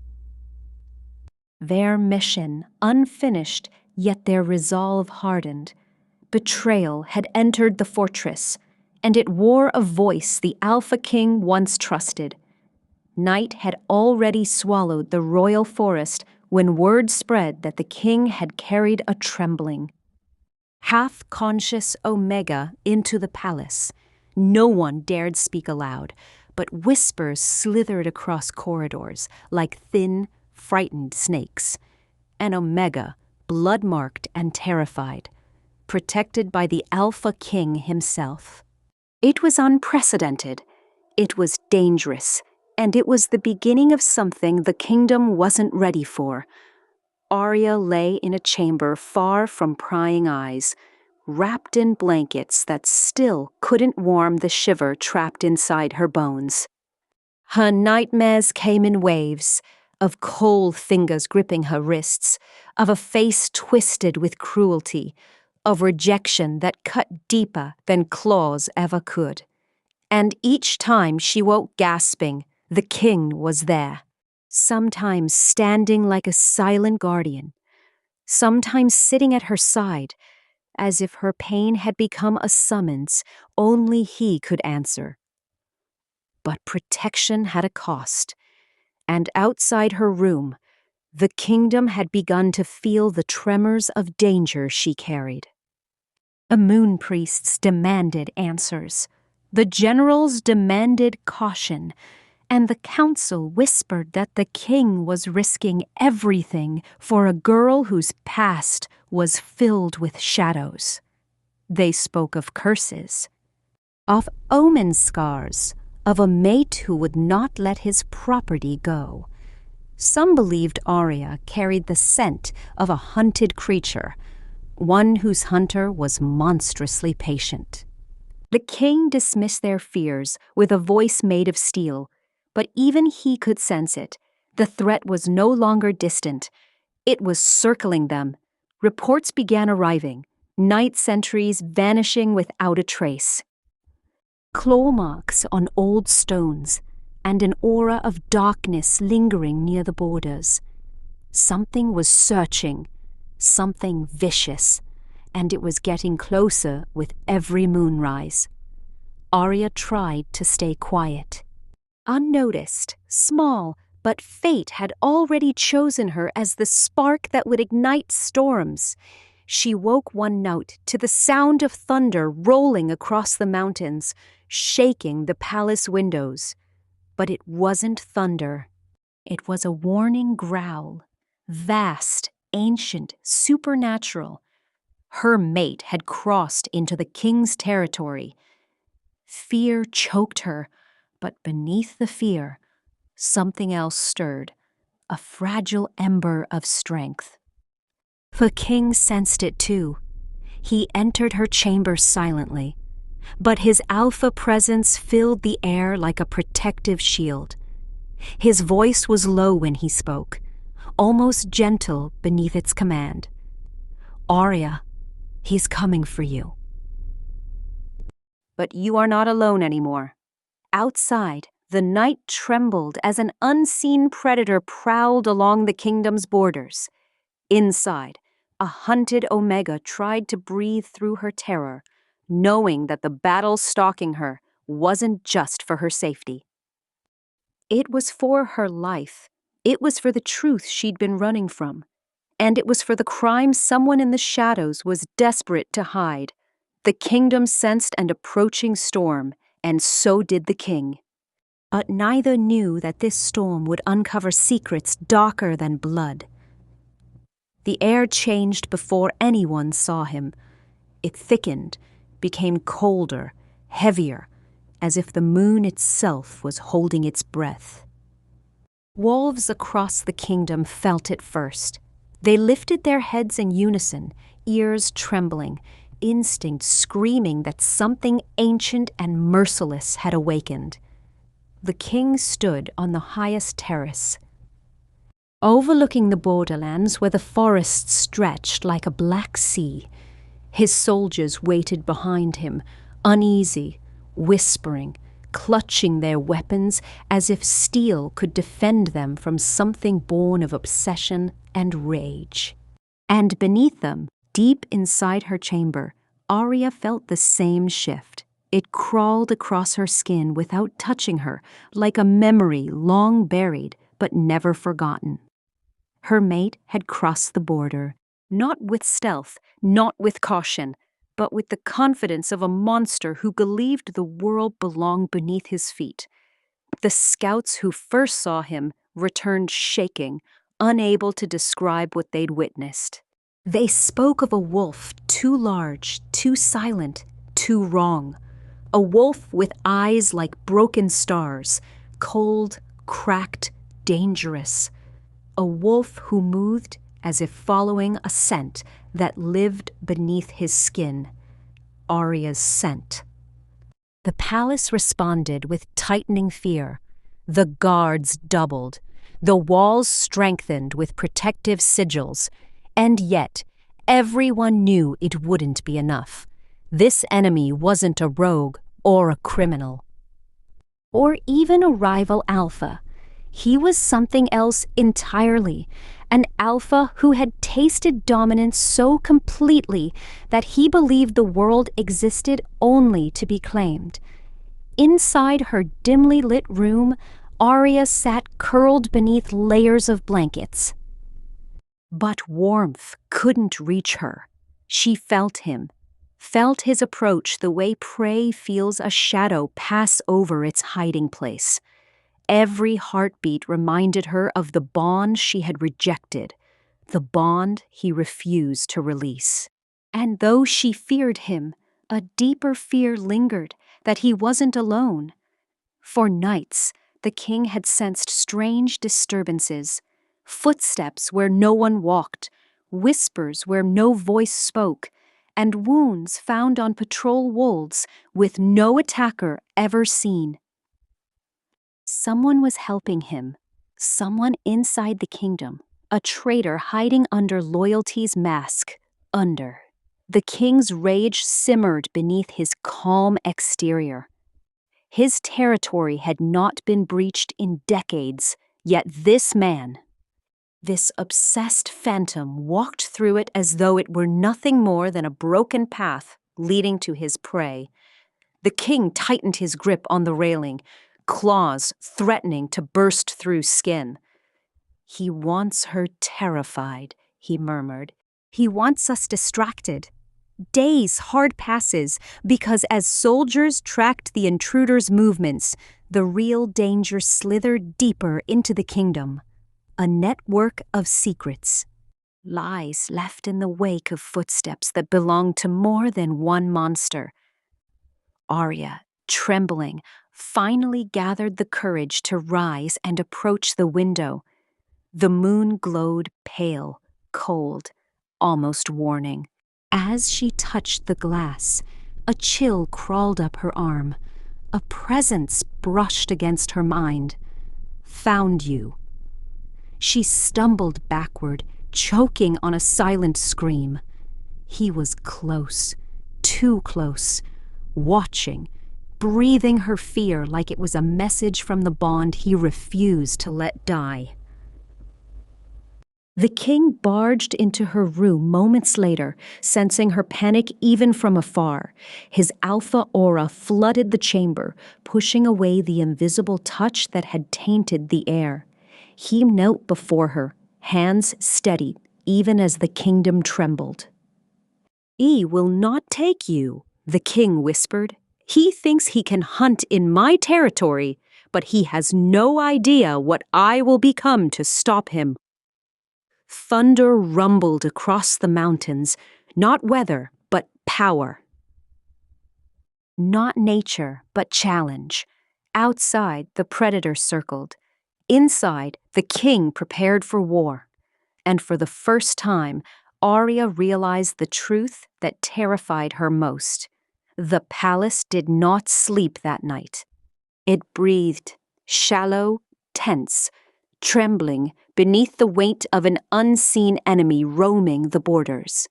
Their mission unfinished, yet their resolve hardened. Betrayal had entered the fortress, and it wore a voice the Alpha King once trusted. Night had already swallowed the royal forest when word spread that the king had carried a trembling, half-conscious Omega into the palace. No one dared speak aloud, but whispers slithered across corridors like thin, frightened snakes. An Omega, blood-marked and terrified, protected by the Alpha King himself. It was unprecedented, it was dangerous, and it was the beginning of something the kingdom wasn't ready for. Arya lay in a chamber far from prying eyes, wrapped in blankets that still couldn't warm the shiver trapped inside her bones. Her nightmares came in waves, of cold fingers gripping her wrists, of a face twisted with cruelty, of rejection that cut deeper than claws ever could. And each time she woke gasping, the king was there, sometimes standing like a silent guardian, sometimes sitting at her side, as if her pain had become a summons only he could answer. But protection had a cost, and outside her room, the kingdom had begun to feel the tremors of danger she carried. The moon priests demanded answers. The generals demanded caution, and the council whispered that the king was risking everything for a girl whose past was filled with shadows. They spoke of curses, of omen scars, of a mate who would not let his property go. Some believed Arya carried the scent of a hunted creature, one whose hunter was monstrously patient. The king dismissed their fears with a voice made of steel, but even he could sense it. The threat was no longer distant. It was circling them. Reports began arriving, night sentries vanishing without a trace. Claw marks on old stones, and an aura of darkness lingering near the borders. Something was searching, something vicious, and it was getting closer with every moonrise. Arya tried to stay quiet. Unnoticed, small, but fate had already chosen her as the spark that would ignite storms. She woke one night to the sound of thunder rolling across the mountains, shaking the palace windows. But it wasn't thunder. It was a warning growl, vast, ancient, supernatural. Her mate had crossed into the king's territory. Fear choked her, but beneath the fear, something else stirred, a fragile ember of strength. The king sensed it too. He entered her chamber silently, but his alpha presence filled the air like a protective shield. His voice was low when he spoke, almost gentle beneath its command. Arya, he's coming for you. But you are not alone anymore. Outside, the night trembled as an unseen predator prowled along the kingdom's borders. Inside, a hunted Omega tried to breathe through her terror, knowing that the battle stalking her wasn't just for her safety. It was for her life. It was for the truth she'd been running from. And it was for the crime someone in the shadows was desperate to hide. The kingdom sensed an approaching storm, and so did the king. But neither knew that this storm would uncover secrets darker than blood. The air changed before anyone saw him. It thickened, became colder, heavier, as if the moon itself was holding its breath. Wolves across the kingdom felt it first. They lifted their heads in unison, ears trembling, instinct screaming that something ancient and merciless had awakened. The king stood on the highest terrace, overlooking the borderlands where the forest stretched like a black sea. His soldiers waited behind him, uneasy, whispering, clutching their weapons as if steel could defend them from something born of obsession and rage. And beneath them, deep inside her chamber, Arya felt the same shift. It crawled across her skin without touching her, like a memory long buried but never forgotten. Her mate had crossed the border, not with stealth, not with caution, but with the confidence of a monster who believed the world belonged beneath his feet. The scouts who first saw him returned shaking, unable to describe what they'd witnessed. They spoke of a wolf too large, too silent, too wrong. A wolf with eyes like broken stars, cold, cracked, dangerous. A wolf who moved as if following a scent that lived beneath his skin. Arya's scent. The palace responded with tightening fear. The guards doubled. The walls strengthened with protective sigils. And yet, everyone knew it wouldn't be enough. This enemy wasn't a rogue or a criminal, or even a rival alpha. He was something else entirely, an alpha who had tasted dominance so completely that he believed the world existed only to be claimed. Inside her dimly lit room, Arya sat curled beneath layers of blankets. But warmth couldn't reach her. She felt him, felt his approach the way prey feels a shadow pass over its hiding place. Every heartbeat reminded her of the bond she had rejected, the bond he refused to release. And though she feared him, a deeper fear lingered that he wasn't alone. For nights, the king had sensed strange disturbances, footsteps where no one walked, whispers where no voice spoke, and wounds found on patrol wolves with no attacker ever seen. Someone was helping him, someone inside the kingdom, a traitor hiding under loyalty's mask, under. The king's rage simmered beneath his calm exterior. His territory had not been breached in decades, yet this man, this obsessed phantom, walked through it as though it were nothing more than a broken path leading to his prey. The king tightened his grip on the railing, claws threatening to burst through skin. "He wants her terrified," he murmured. "He wants us distracted." Days hard passes because as soldiers tracked the intruder's movements, the real danger slithered deeper into the kingdom. A network of secrets. Lies left in the wake of footsteps that belonged to more than one monster. Arya, trembling, finally gathered the courage to rise and approach the window. The moon glowed pale, cold, almost warning. As she touched the glass, a chill crawled up her arm. A presence brushed against her mind. "Found you." She stumbled backward, choking on a silent scream. He was close, too close, watching, breathing her fear like it was a message from the bond he refused to let die. The king barged into her room moments later, sensing her panic even from afar. His alpha aura flooded the chamber, pushing away the invisible touch that had tainted the air. He knelt before her, hands steady, even as the kingdom trembled. "He will not take you," the king whispered. "He thinks he can hunt in my territory, but he has no idea what I will become to stop him." Thunder rumbled across the mountains, not weather, but power. Not nature, but challenge. Outside, the predator circled. Inside, the king prepared for war. And for the first time, Arya realized the truth that terrified her most. The palace did not sleep that night. It breathed, shallow, tense, trembling beneath the weight of an unseen enemy roaming the borders.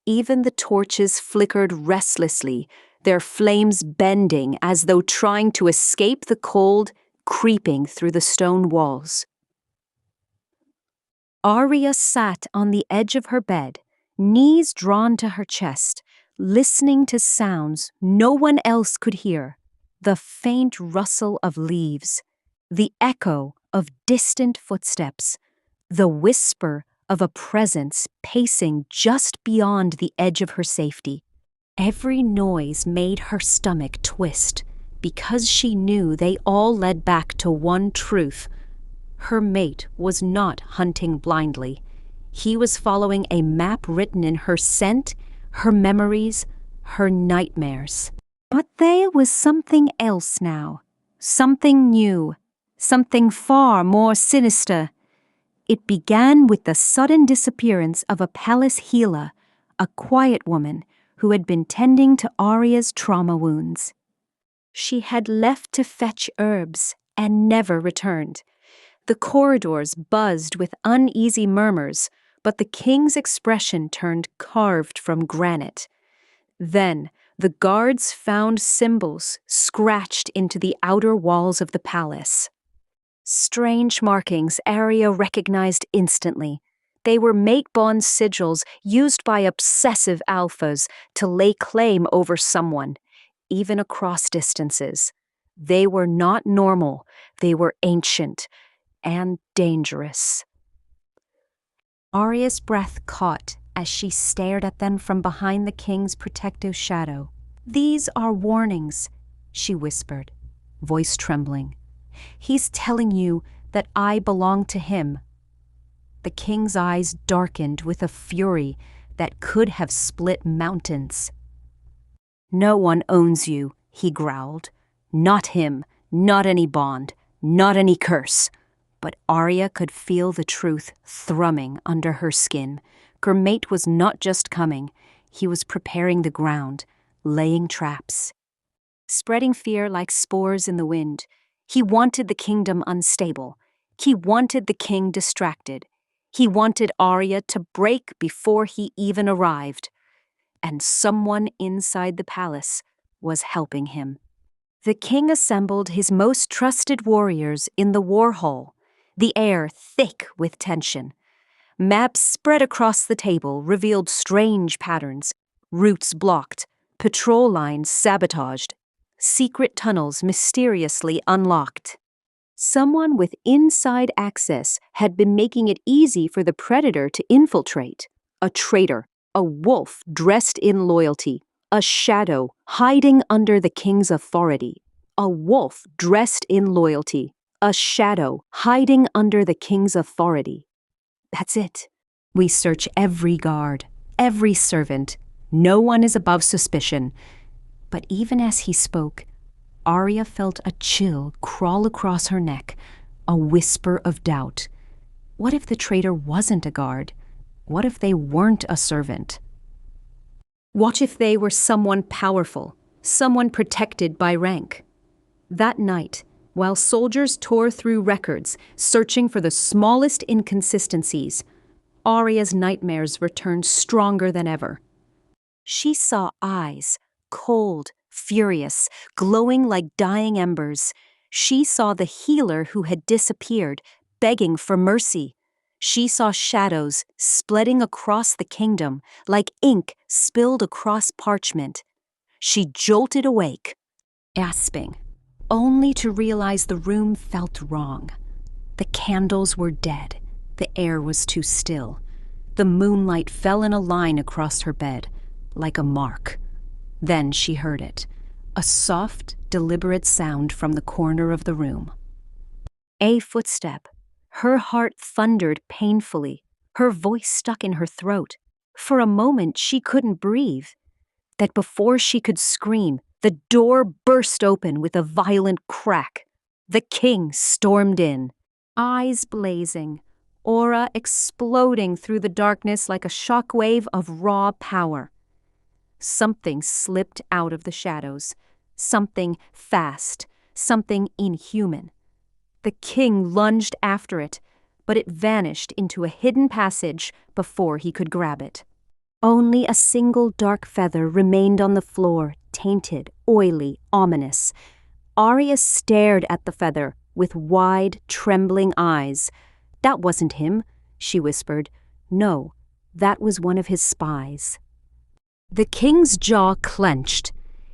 Even the torches flickered restlessly, their flames bending as though trying to escape the cold creeping through the stone walls. Arya sat on the edge of her bed, knees drawn to her chest, listening to sounds no one else could hear. The faint rustle of leaves, the echo of distant footsteps, the whisper of a presence pacing just beyond the edge of her safety. Every noise made her stomach twist, because she knew they all led back to one truth. Her mate was not hunting blindly. He was following a map written in her scent, her memories, her nightmares. But there was something else now, something new, something far more sinister. It began with the sudden disappearance of a palace healer, a quiet woman who had been tending to Arya's trauma wounds. She had left to fetch herbs and never returned. The corridors buzzed with uneasy murmurs, but the king's expression turned carved from granite. Then the guards found symbols scratched into the outer walls of the palace. Strange markings Arya recognized instantly. They were mate bond sigils used by obsessive alphas to lay claim over someone, even across distances. They were not normal, they were ancient and dangerous. Arya's breath caught as she stared at them from behind the king's protective shadow. "These are warnings," she whispered, voice trembling. "He's telling you that I belong to him." The king's eyes darkened with a fury that could have split mountains. "No one owns you," he growled. "Not him, not any bond, not any curse." But Arya could feel the truth thrumming under her skin. Her mate was not just coming, he was preparing the ground, laying traps. Spreading fear like spores in the wind. He wanted the kingdom unstable. He wanted the king distracted. He wanted Arya to break before he even arrived. And someone inside the palace was helping him. The king assembled his most trusted warriors in the war hall, the air thick with tension. Maps spread across the table revealed strange patterns, routes blocked, patrol lines sabotaged, secret tunnels mysteriously unlocked. Someone with inside access had been making it easy for the predator to infiltrate. A traitor, a wolf dressed in loyalty, a shadow hiding under the king's authority. A wolf dressed in loyalty, a shadow hiding under the king's authority. That's it. We search every guard, every servant. No one is above suspicion. But even as he spoke, Arya felt a chill crawl across her neck, a whisper of doubt. What if the traitor wasn't a guard? What if they weren't a servant? What if they were someone powerful, someone protected by rank? That night, while soldiers tore through records, searching for the smallest inconsistencies, Arya's nightmares returned stronger than ever. She saw eyes, cold, furious, glowing like dying embers. She saw the healer who had disappeared, begging for mercy. She saw shadows spreading across the kingdom, like ink spilled across parchment. She jolted awake, gasping, only to realize the room felt wrong. The candles were dead. The air was too still. The moonlight fell in a line across her bed, like a mark. Then she heard it, a soft, deliberate sound from the corner of the room. A footstep. Her heart thundered painfully. Her voice stuck in her throat. For a moment, she couldn't breathe. That before she could scream, the door burst open with a violent crack. The king stormed in, eyes blazing, aura exploding through the darkness like a shockwave of raw power. Something slipped out of the shadows, something fast, something inhuman. The king lunged after it, but it vanished into a hidden passage before he could grab it. Only a single dark feather remained on the floor, tainted, oily, ominous. Arya stared at the feather with wide, trembling eyes. "That wasn't him," she whispered. "No, that was one of his spies." The king's jaw clenched.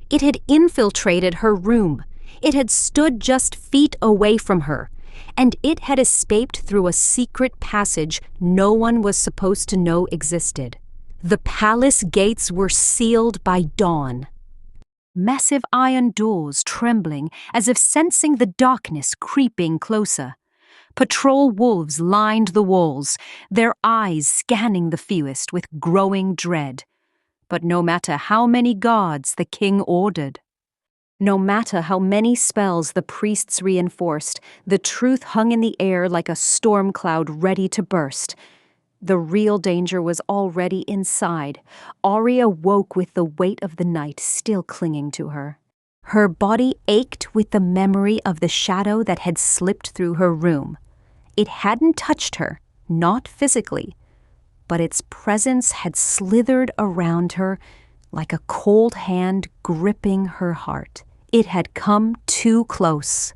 It had infiltrated her room. It had stood just feet away from her, and it had escaped through a secret passage no one was supposed to know existed. The palace gates were sealed by dawn. Massive iron doors trembling as if sensing the darkness creeping closer. Patrol wolves lined the walls, their eyes scanning the fewest with growing dread. But no matter how many guards the king ordered, no matter how many spells the priests reinforced, the truth hung in the air like a storm cloud ready to burst. The real danger was already inside. Arya woke with the weight of the night still clinging to her. Her body ached with the memory of the shadow that had slipped through her room. It hadn't touched her, not physically, but its presence had slithered around her like a cold hand gripping her heart. It had come too close.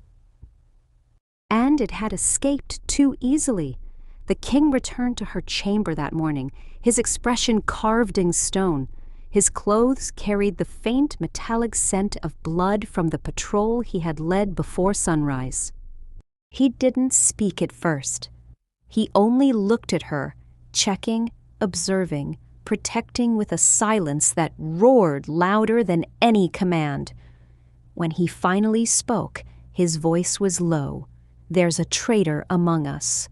And it had escaped too easily. The king returned to her chamber that morning, his expression carved in stone. His clothes carried the faint metallic scent of blood from the patrol he had led before sunrise. He didn't speak at first. He only looked at her, checking, observing, protecting with a silence that roared louder than any command. When he finally spoke, his voice was low. "There's a traitor among us."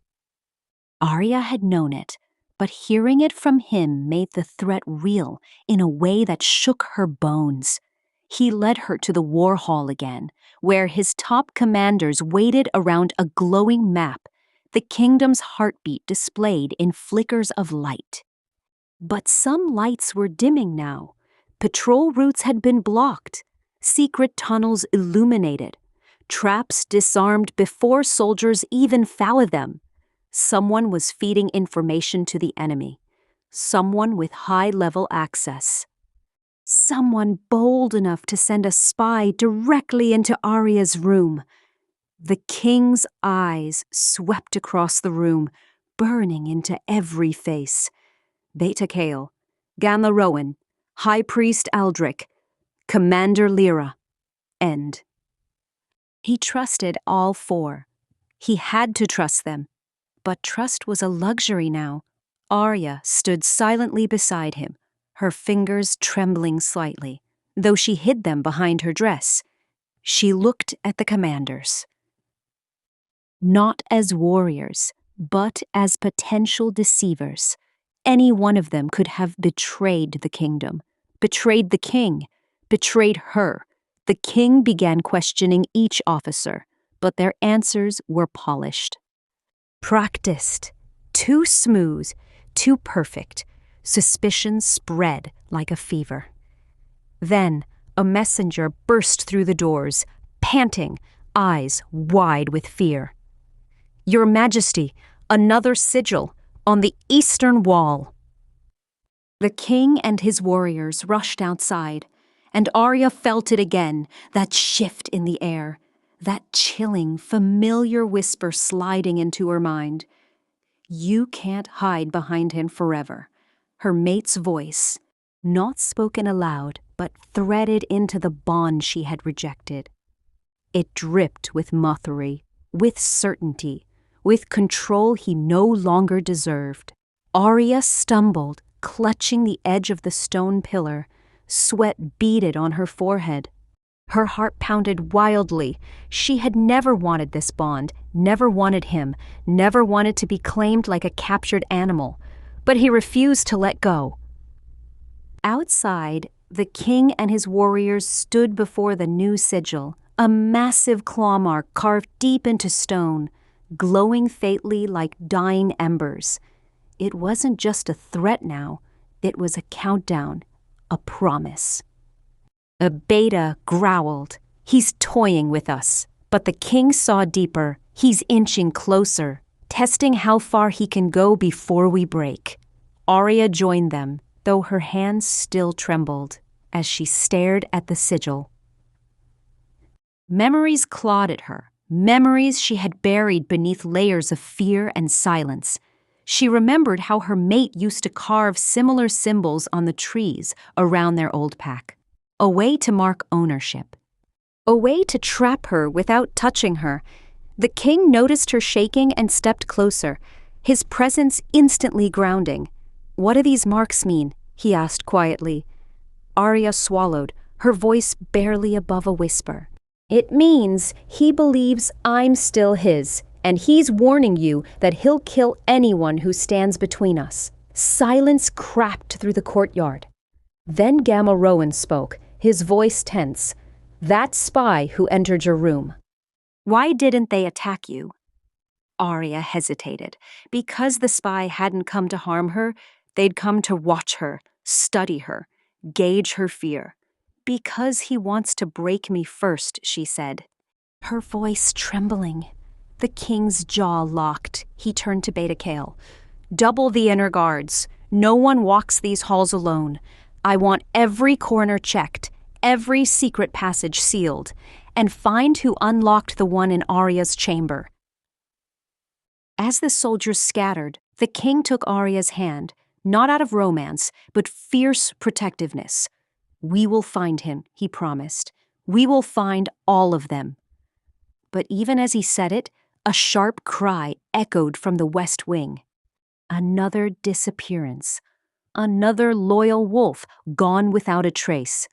Arya had known it, but hearing it from him made the threat real in a way that shook her bones. He led her to the war hall again, where his top commanders waited around a glowing map, the kingdom's heartbeat displayed in flickers of light. But some lights were dimming now. Patrol routes had been blocked, secret tunnels illuminated, traps disarmed before soldiers even found them. Someone was feeding information to the enemy. Someone with high-level access. Someone bold enough to send a spy directly into Arya's room. The king's eyes swept across the room, burning into every face. Beta Kale, Gamma Rowan, High Priest Aldrich, Commander Lyra, End. He trusted all four. He had to trust them. But trust was a luxury now. Arya stood silently beside him, her fingers trembling slightly, though she hid them behind her dress. She looked at the commanders. Not as warriors, but as potential deceivers. Any one of them could have betrayed the kingdom, betrayed the king, betrayed her. The king began questioning each officer, but their answers were polished. Practiced, too smooth, too perfect. Suspicion spread like a fever. Then a messenger burst through the doors, panting, eyes wide with fear. "Your Majesty, another sigil on the eastern wall." The king and his warriors rushed outside, and Arya felt it again, that shift in the air, that chilling, familiar whisper sliding into her mind. You can't hide behind him forever. Her mate's voice, not spoken aloud, but threaded into the bond she had rejected. It dripped with mockery, with certainty, with control he no longer deserved. Arya stumbled, clutching the edge of the stone pillar. Sweat beaded on her forehead. Her heart pounded wildly. She had never wanted this bond, never wanted him, never wanted to be claimed like a captured animal. But he refused to let go. Outside, the king and his warriors stood before the new sigil, a massive claw mark carved deep into stone, glowing faintly like dying embers. It wasn't just a threat now, it was a countdown, a promise. A beta growled. "He's toying with us." But the king saw deeper. He's inching closer, testing how far he can go before we break. Arya joined them, though her hands still trembled, as she stared at the sigil. Memories clawed at her, memories she had buried beneath layers of fear and silence. She remembered how her mate used to carve similar symbols on the trees around their old pack. A way to mark ownership. A way to trap her without touching her. The king noticed her shaking and stepped closer, his presence instantly grounding. "What do these marks mean?" he asked quietly. Arya swallowed, her voice barely above a whisper. "It means he believes I'm still his, and he's warning you that he'll kill anyone who stands between us." Silence cracked through the courtyard. Then Gamma Rowan spoke, his voice tense. "That spy who entered your room. Why didn't they attack you?" Arya hesitated. Because the spy hadn't come to harm her, they'd come to watch her, study her, gauge her fear. "Because he wants to break me first," she said. Her voice trembling. The king's jaw locked. He turned to Beta Kale. "Double the inner guards. No one walks these halls alone. I want every corner checked, every secret passage sealed, and find who unlocked the one in Arya's chamber. As the soldiers scattered, the king took Arya's hand, not out of romance, but fierce protectiveness. "We will find him," he promised. "We will find all of them." But even as he said it, a sharp cry echoed from the west wing. Another disappearance. Another loyal wolf gone without a trace.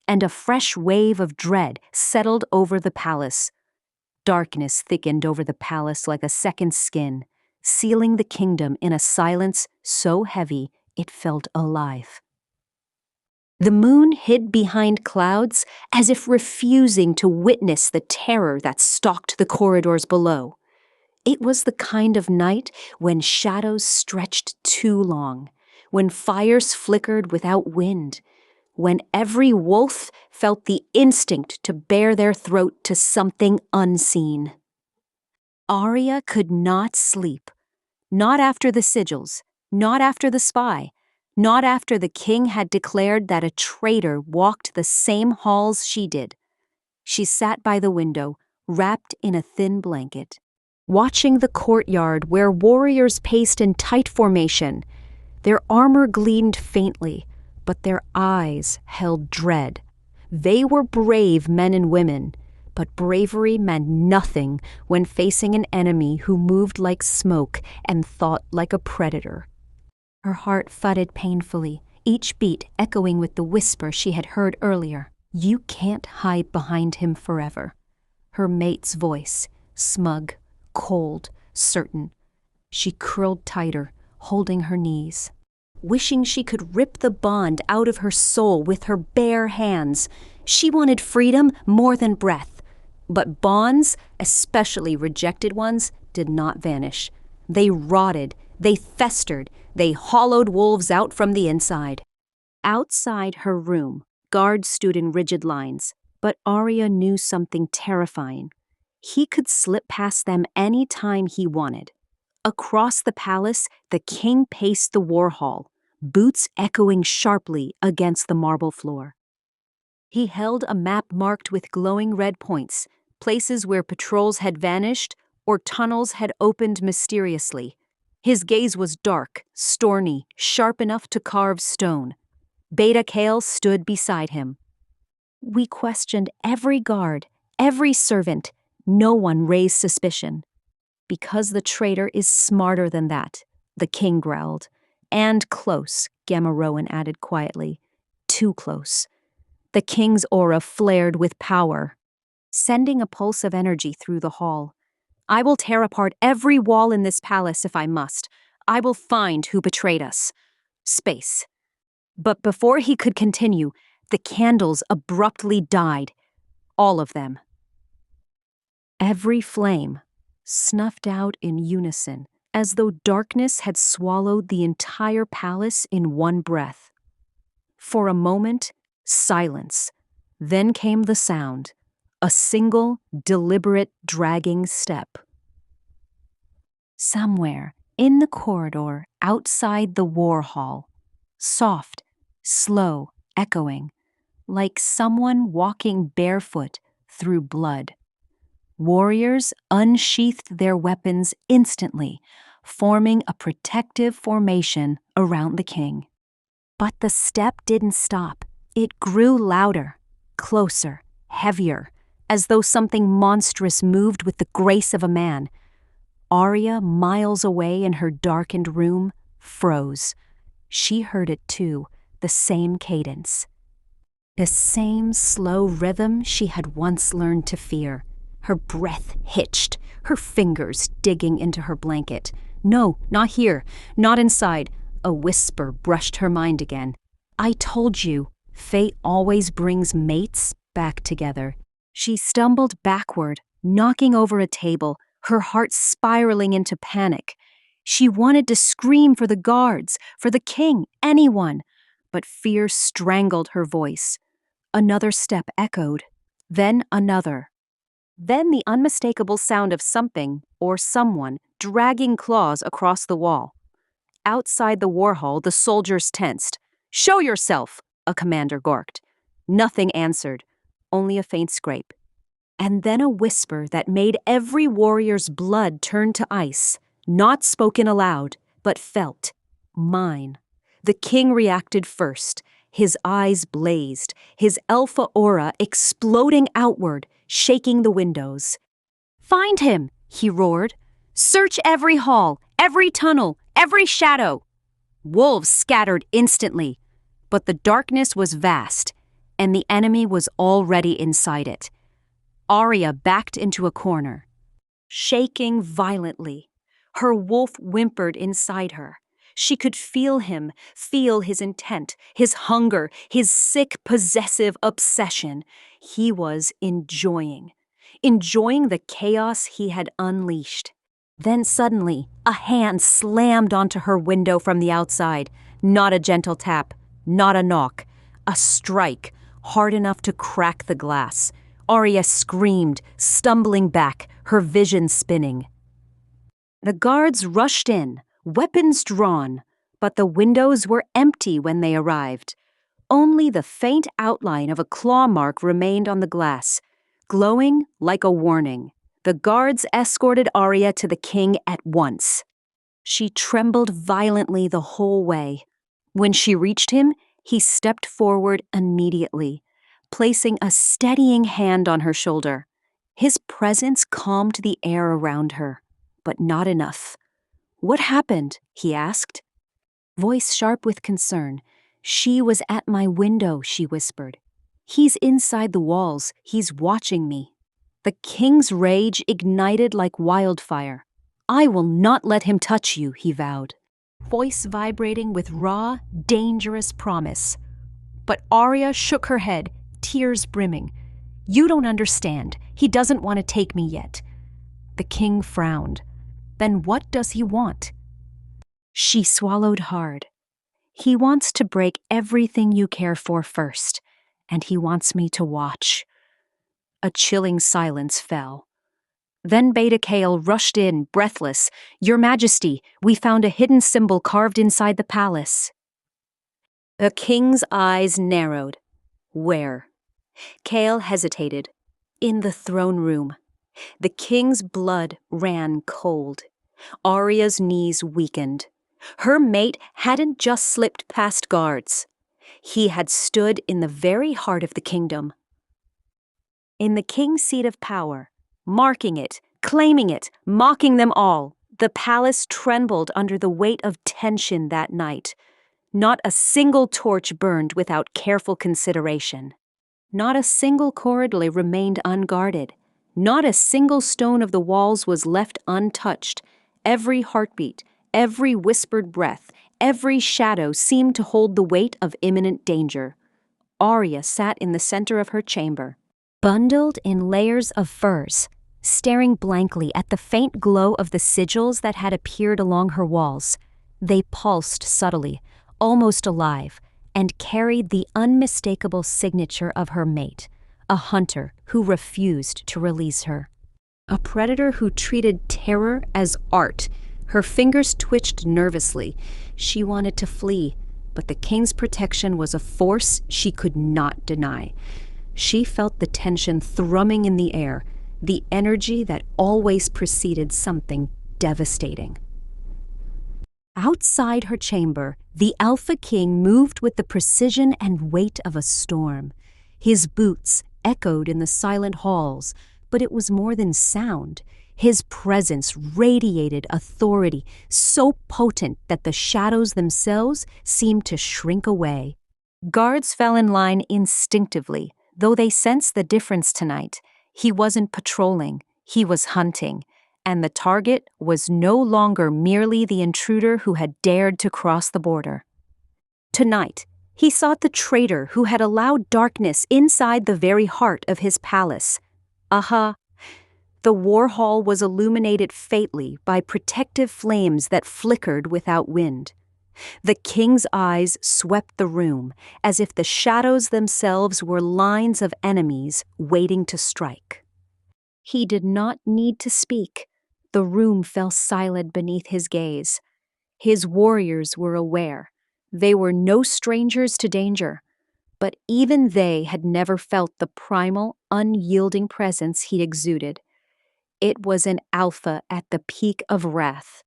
And a fresh wave of dread settled over the palace. Darkness thickened over the palace like a second skin, sealing the kingdom in a silence so heavy it felt alive. The moon hid behind clouds as if refusing to witness the terror that stalked the corridors below. It was the kind of night when shadows stretched too long, when fires flickered without wind, when every wolf felt the instinct to bare their throat to something unseen. Arya could not sleep. Not after the sigils, not after the spy, not after the king had declared that a traitor walked the same halls she did. She sat by the window, wrapped in a thin blanket, watching the courtyard where warriors paced in tight formation. Their armor gleamed faintly, but their eyes held dread. They were brave men and women, but bravery meant nothing when facing an enemy who moved like smoke and thought like a predator. Her heart thudded painfully, each beat echoing with the whisper she had heard earlier. "You can't hide behind him forever." Her mate's voice, smug, cold, certain. She curled tighter, holding her knees, wishing she could rip the bond out of her soul with her bare hands. She wanted freedom more than breath. But bonds, especially rejected ones, did not vanish. They rotted, they festered, they hollowed wolves out from the inside. Outside her room, guards stood in rigid lines, but Arya knew something terrifying. He could slip past them any time he wanted. Across the palace, the king paced the war hall, boots echoing sharply against the marble floor. He held a map marked with glowing red points, places where patrols had vanished or tunnels had opened mysteriously. His gaze was dark, stony, sharp enough to carve stone. Beta Kale stood beside him. "We questioned every guard, every servant. No one raised suspicion." "Because the traitor is smarter than that," the king growled. "And close," Gamma Rowan added quietly. "Too close." The king's aura flared with power, sending a pulse of energy through the hall. "I will tear apart every wall in this palace if I must. I will find who betrayed us." Space. But before he could continue, the candles abruptly died. All of them. Every flame snuffed out in unison, as though darkness had swallowed the entire palace in one breath. For a moment, silence. Then came the sound, a single, deliberate, dragging step. Somewhere in the corridor outside the war hall, soft, slow, echoing, like someone walking barefoot through blood. Warriors unsheathed their weapons instantly, forming a protective formation around the king. But the step didn't stop. It grew louder, closer, heavier, as though something monstrous moved with the grace of a man. Arya, miles away in her darkened room, froze. She heard it too, the same cadence. The same slow rhythm she had once learned to fear. Her breath hitched, her fingers digging into her blanket. "No, not here, not inside." A whisper brushed her mind again. "I told you, fate always brings mates back together." She stumbled backward, knocking over a table, her heart spiraling into panic. She wanted to scream for the guards, for the king, anyone, but fear strangled her voice. Another step echoed, then another. Then the unmistakable sound of something, or someone, dragging claws across the wall. Outside the war hall, the soldiers tensed. "Show yourself!" a commander gorked. Nothing answered, only a faint scrape. And then a whisper that made every warrior's blood turn to ice. not spoken aloud, but felt. Mine. The king reacted first. His eyes blazed, his alpha aura exploding outward, shaking the windows. "Find him!" he roared. "Search every hall, every tunnel, every shadow." Wolves scattered instantly, but the darkness was vast, and the enemy was already inside it. Arya backed into a corner, shaking violently. Her wolf whimpered inside her. She could feel him, feel his intent, his hunger, his sick, possessive obsession. He was enjoying the chaos he had unleashed. Then suddenly, a hand slammed onto her window from the outside. Not a gentle tap, not a knock, a strike, hard enough to crack the glass. Arya screamed, stumbling back, her vision spinning. The guards rushed in, weapons drawn, but the windows were empty when they arrived. Only the faint outline of a claw mark remained on the glass, glowing like a warning. The guards escorted Arya to the king at once. She trembled violently the whole way. When she reached him, he stepped forward immediately, placing a steadying hand on her shoulder. His presence calmed the air around her, but not enough. "What happened?" he asked. Voice sharp with concern. "She was at my window," she whispered. "He's inside the walls. He's watching me." The king's rage ignited like wildfire. "I will not let him touch you," he vowed, voice vibrating with raw, dangerous promise. But Arya shook her head, tears brimming. "You don't understand. He doesn't want to take me yet." The king frowned. "Then what does he want?" She swallowed hard. "He wants to break everything you care for first, and he wants me to watch." A chilling silence fell. Then Beta Kale rushed in, breathless. "Your Majesty, we found a hidden symbol carved inside the palace." The king's eyes narrowed. "Where?" Kale hesitated. "In the throne room." The king's blood ran cold. Arya's knees weakened. Her mate hadn't just slipped past guards. He had stood in the very heart of the kingdom. In the king's seat of power, marking it, claiming it, mocking them all, the palace trembled under the weight of tension that night. Not a single torch burned without careful consideration. Not a single corridor remained unguarded. Not a single stone of the walls was left untouched. Every heartbeat, every whispered breath, every shadow seemed to hold the weight of imminent danger. Arya sat in the center of her chamber, bundled in layers of furs, staring blankly at the faint glow of the sigils that had appeared along her walls. They pulsed subtly, almost alive, and carried the unmistakable signature of her mate, a hunter who refused to release her. A predator who treated terror as art. Her fingers twitched nervously. She wanted to flee, but the king's protection was a force she could not deny. She felt the tension thrumming in the air, the energy that always preceded something devastating. Outside her chamber, the Alpha King moved with the precision and weight of a storm. His boots echoed in the silent halls, but it was more than sound. His presence radiated authority, so potent that the shadows themselves seemed to shrink away. Guards fell in line instinctively, though they sensed the difference tonight. He wasn't patrolling, he was hunting, and the target was no longer merely the intruder who had dared to cross the border. Tonight, he sought the traitor who had allowed darkness inside the very heart of his palace. Aha! The war hall was illuminated faintly by protective flames that flickered without wind. The king's eyes swept the room, as if the shadows themselves were lines of enemies waiting to strike. He did not need to speak. The room fell silent beneath his gaze. His warriors were aware. They were no strangers to danger, but even they had never felt the primal, unyielding presence he exuded. It was an alpha at the peak of wrath.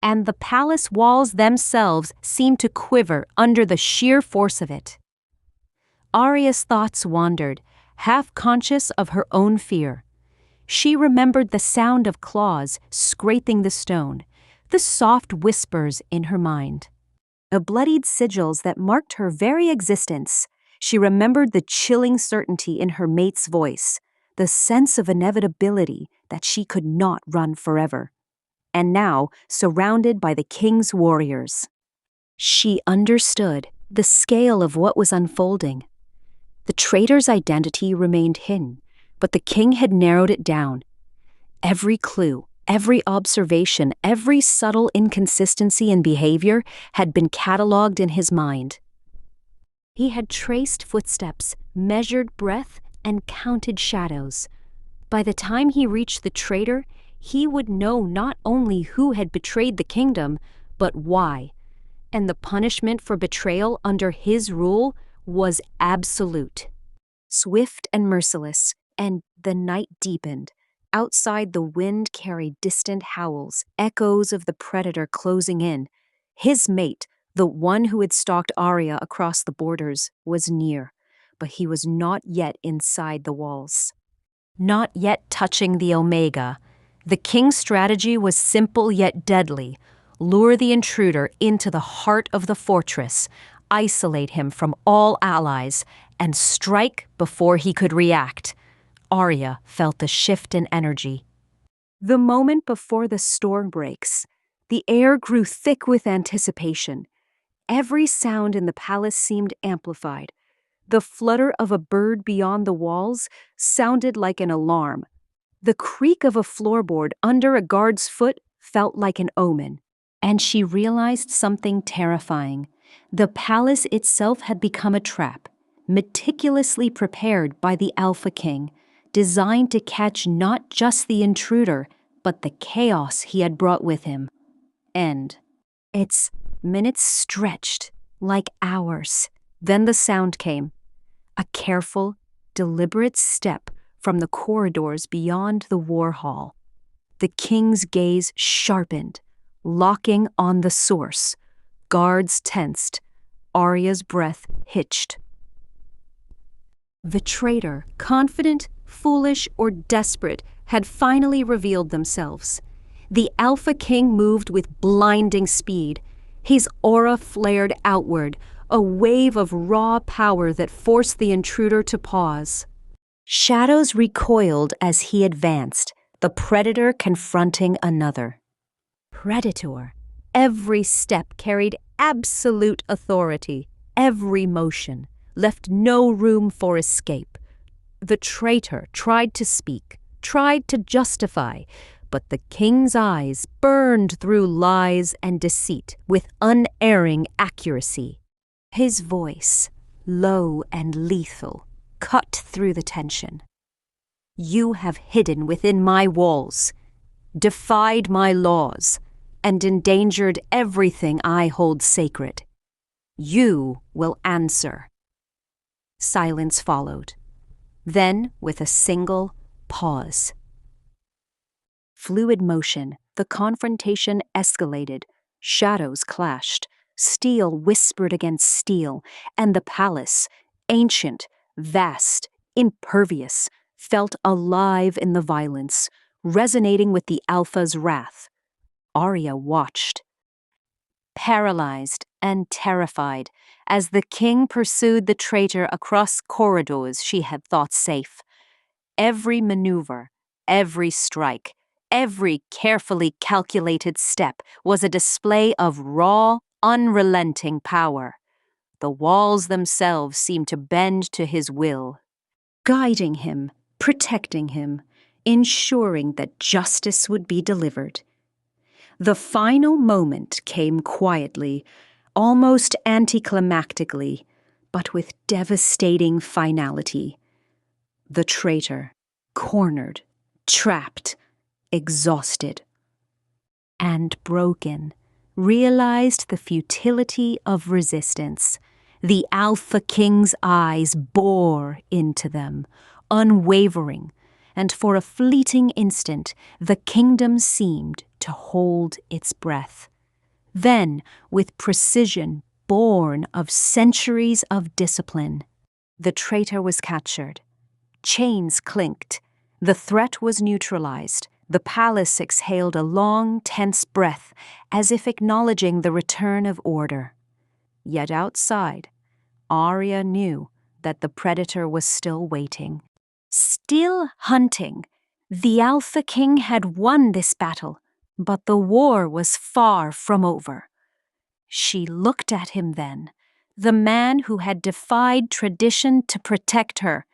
and the palace walls themselves seemed to quiver under the sheer force of it. Arya's thoughts wandered, half conscious of her own fear. She remembered the sound of claws scraping the stone, the soft whispers in her mind. The bloodied sigils that marked her very existence. She remembered the chilling certainty in her mate's voice, the sense of inevitability that she could not run forever. And now, surrounded by the king's warriors. She understood the scale of what was unfolding. The traitor's identity remained hidden, but the king had narrowed it down. Every clue, every observation, every subtle inconsistency in behavior had been catalogued in his mind. He had traced footsteps, measured breath, and counted shadows. By the time he reached the traitor, he would know not only who had betrayed the kingdom, but why. And the punishment for betrayal under his rule was absolute. Swift and merciless, and the night deepened. Outside, the wind carried distant howls, echoes of the predator closing in. His mate, the one who had stalked Arya across the borders, was near, but he was not yet inside the walls. Not yet touching the Omega. The king's strategy was simple yet deadly. Lure the intruder into the heart of the fortress, isolate him from all allies, and strike before he could react. Arya felt the shift in energy. The moment before the storm breaks, the air grew thick with anticipation. Every sound in the palace seemed amplified. The flutter of a bird beyond the walls sounded like an alarm. The creak of a floorboard under a guard's foot felt like an omen. And she realized something terrifying. The palace itself had become a trap, meticulously prepared by the Alpha King, designed to catch not just the intruder, but the chaos he had brought with him. And its minutes stretched like hours. Then the sound came. A careful, deliberate step from the corridors beyond the war hall. The king's gaze sharpened, locking on the source. Guards tensed. Arya's breath hitched. The traitor, confident, foolish, or desperate, had finally revealed themselves. The Alpha King moved with blinding speed. His aura flared outward, a wave of raw power that forced the intruder to pause. Shadows recoiled as he advanced, the predator confronting another. Predator. Every step carried absolute authority. Every motion left no room for escape. The traitor tried to speak, tried to justify, but the king's eyes burned through lies and deceit with unerring accuracy. His voice, low and lethal, cut through the tension. You have hidden within my walls, defied my laws, and endangered everything I hold sacred. You will answer. Silence followed. Then, with a single pause. Fluid motion, the confrontation escalated. Shadows clashed. Steel whispered against steel, and the palace, ancient, vast, impervious, felt alive in the violence, resonating with the Alpha's wrath. Arya watched, paralyzed and terrified, as the king pursued the traitor across corridors she had thought safe. Every maneuver, every strike, every carefully calculated step was a display of raw, unrelenting power. The walls themselves seemed to bend to his will, guiding him, protecting him, ensuring that justice would be delivered. The final moment came quietly, almost anticlimactically, but with devastating finality. The traitor, cornered, trapped, exhausted, and broken, realized the futility of resistance. The Alpha King's eyes bore into them, unwavering, and for a fleeting instant the kingdom seemed to hold its breath. Then, with precision born of centuries of discipline, the traitor was captured. Chains clinked. The threat was neutralized. The palace exhaled a long, tense breath, as if acknowledging the return of order. Yet outside, Arya knew that the predator was still waiting. Still hunting. The Alpha King had won this battle, but the war was far from over. She looked at him then, the man who had defied tradition to protect her,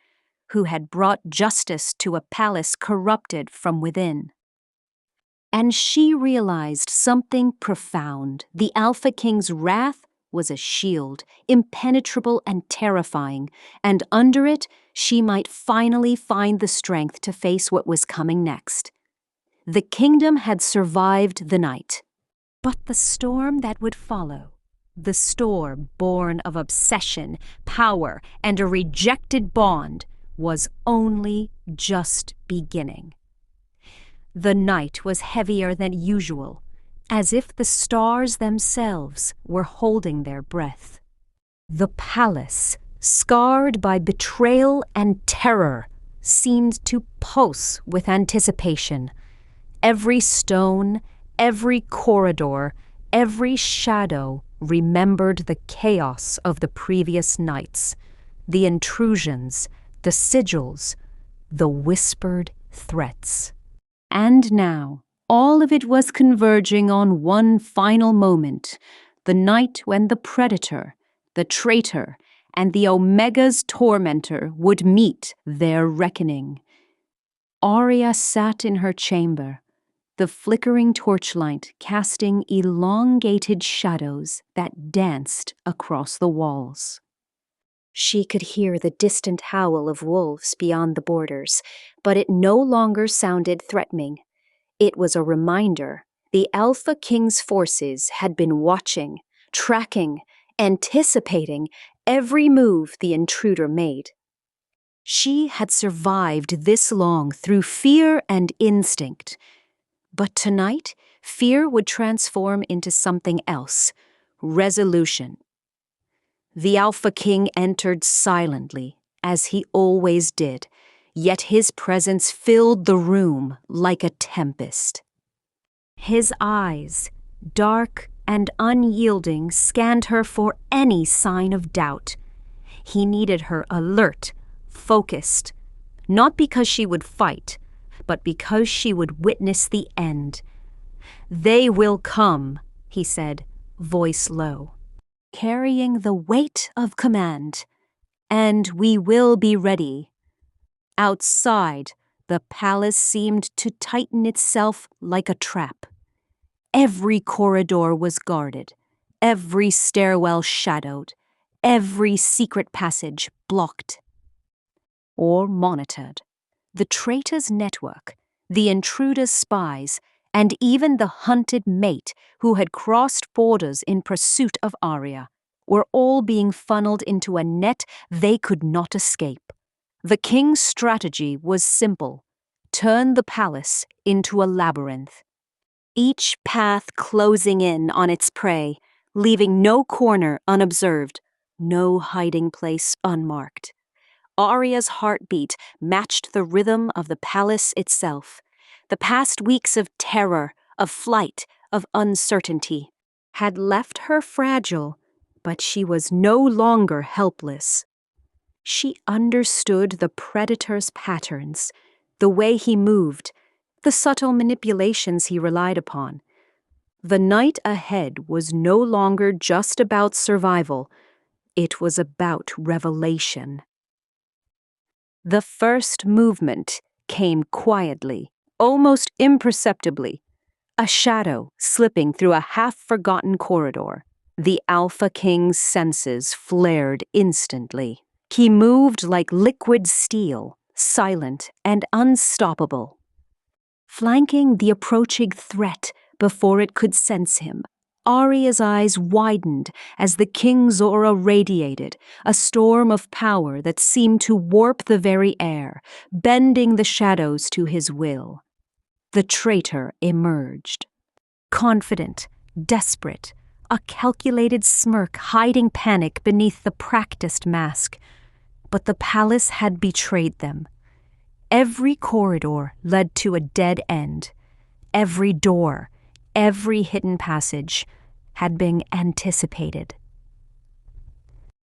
who had brought justice to a palace corrupted from within. And she realized something profound. The Alpha King's wrath was a shield, impenetrable and terrifying, and under it she might finally find the strength to face what was coming next. The kingdom had survived the night, but the storm that would follow, the storm born of obsession, power, and a rejected bond, was only just beginning. The night was heavier than usual, as if the stars themselves were holding their breath. The palace, scarred by betrayal and terror, seemed to pulse with anticipation. Every stone, every corridor, every shadow remembered the chaos of the previous nights, the intrusions, the sigils, the whispered threats. And now, all of it was converging on one final moment, the night when the predator, the traitor, and the Omega's tormentor would meet their reckoning. Arya sat in her chamber, the flickering torchlight casting elongated shadows that danced across the walls. She could hear the distant howl of wolves beyond the borders, but it no longer sounded threatening. It was a reminder the Alpha King's forces had been watching, tracking, anticipating every move the intruder made. She had survived this long through fear and instinct. But tonight, fear would transform into something else, resolution. The Alpha King entered silently, as he always did, yet his presence filled the room like a tempest. His eyes, dark and unyielding, scanned her for any sign of doubt. He needed her alert, focused, not because she would fight, but because she would witness the end. "They will come," he said, voice low, carrying the weight of command, "and we will be ready." Outside, the palace seemed to tighten itself like a trap. Every corridor was guarded, every stairwell shadowed, every secret passage blocked or monitored. The traitor's network, the intruder's spies, and even the hunted mate who had crossed borders in pursuit of Arya were all being funneled into a net they could not escape. The king's strategy was simple: turn the palace into a labyrinth. Each path closing in on its prey, leaving no corner unobserved, no hiding place unmarked. Arya's heartbeat matched the rhythm of the palace itself. The past weeks of terror, of flight, of uncertainty had left her fragile, but she was no longer helpless. She understood the predator's patterns, the way he moved, the subtle manipulations he relied upon. The night ahead was no longer just about survival. It was about revelation. The first movement came quietly, almost imperceptibly, a shadow slipping through a half-forgotten corridor. The Alpha King's senses flared instantly. He moved like liquid steel, silent and unstoppable, flanking the approaching threat before it could sense him. Arya's eyes widened as the king's aura radiated, a storm of power that seemed to warp the very air, bending the shadows to his will. The traitor emerged. Confident, desperate, a calculated smirk hiding panic beneath the practiced mask. But the palace had betrayed them. Every corridor led to a dead end. Every door, every hidden passage had been anticipated.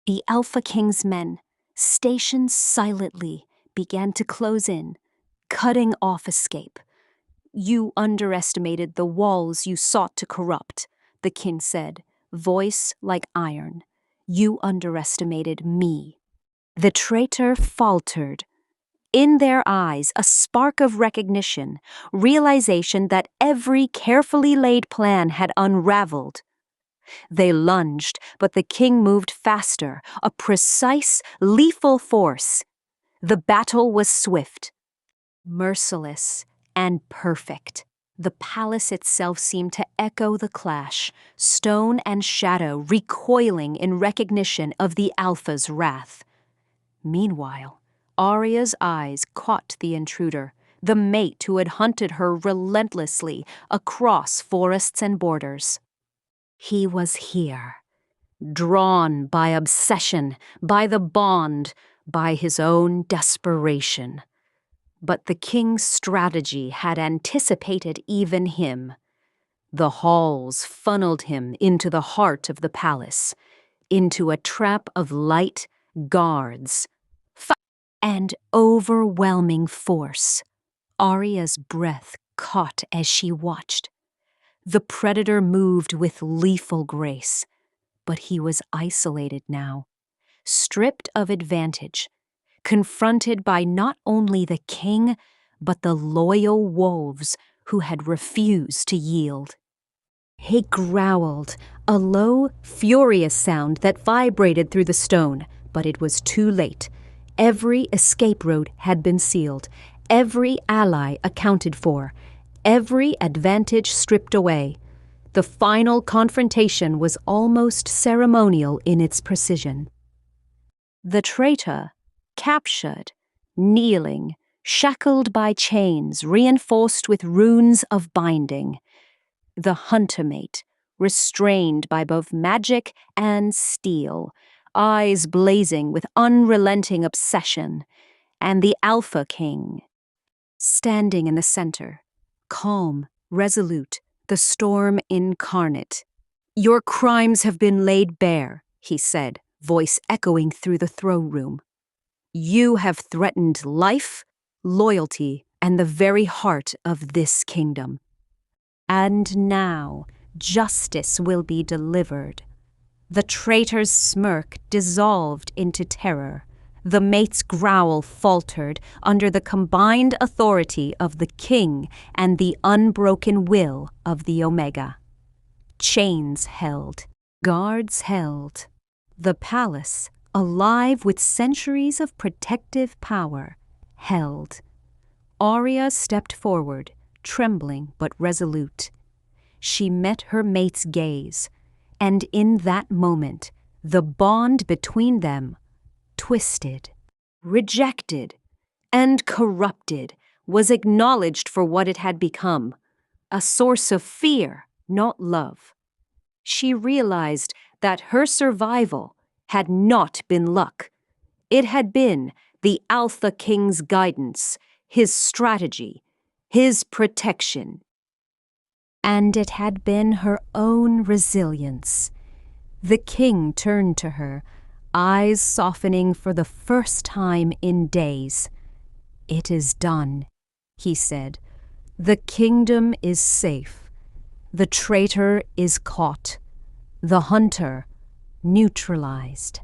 The Alpha King's men, stationed silently, began to close in, cutting off escape. "You underestimated the walls you sought to corrupt," the king said, voice like iron. "You underestimated me." The traitor faltered. In their eyes, a spark of recognition, realization that every carefully laid plan had unraveled. They lunged, but the king moved faster, a precise, lethal force. The battle was swift, merciless, and perfect. The palace itself seemed to echo the clash, stone and shadow recoiling in recognition of the Alpha's wrath. Meanwhile, Arya's eyes caught the intruder, the mate who had hunted her relentlessly across forests and borders. He was here, drawn by obsession, by the bond, by his own desperation. But the king's strategy had anticipated even him. The halls funneled him into the heart of the palace, into a trap of light guards, and overwhelming force. Arya's breath caught as she watched. The predator moved with lethal grace, but he was isolated now, stripped of advantage, confronted by not only the king, but the loyal wolves who had refused to yield. He growled, a low, furious sound that vibrated through the stone, but it was too late. Every escape route had been sealed, every ally accounted for, every advantage stripped away. The final confrontation was almost ceremonial in its precision. The traitor, captured, kneeling, shackled by chains reinforced with runes of binding. The hunter mate, restrained by both magic and steel, eyes blazing with unrelenting obsession, and the Alpha King, standing in the center, calm, resolute, the storm incarnate. "Your crimes have been laid bare," he said, voice echoing through the throne room. "You have threatened life, loyalty, and the very heart of this kingdom. And now justice will be delivered." The traitor's smirk dissolved into terror. The mate's growl faltered under the combined authority of the king and the unbroken will of the Omega. Chains held, guards held. The palace, alive with centuries of protective power, held. Arya stepped forward, trembling but resolute. She met her mate's gaze, and in that moment, the bond between them, twisted, rejected, and corrupted, was acknowledged for what it had become, a source of fear, not love. She realized that her survival had not been luck. It had been the Alpha King's guidance, his strategy, his protection. And it had been her own resilience. The king turned to her, eyes softening for the first time in days. "It is done," he said. "The kingdom is safe. The traitor is caught. The hunter neutralized."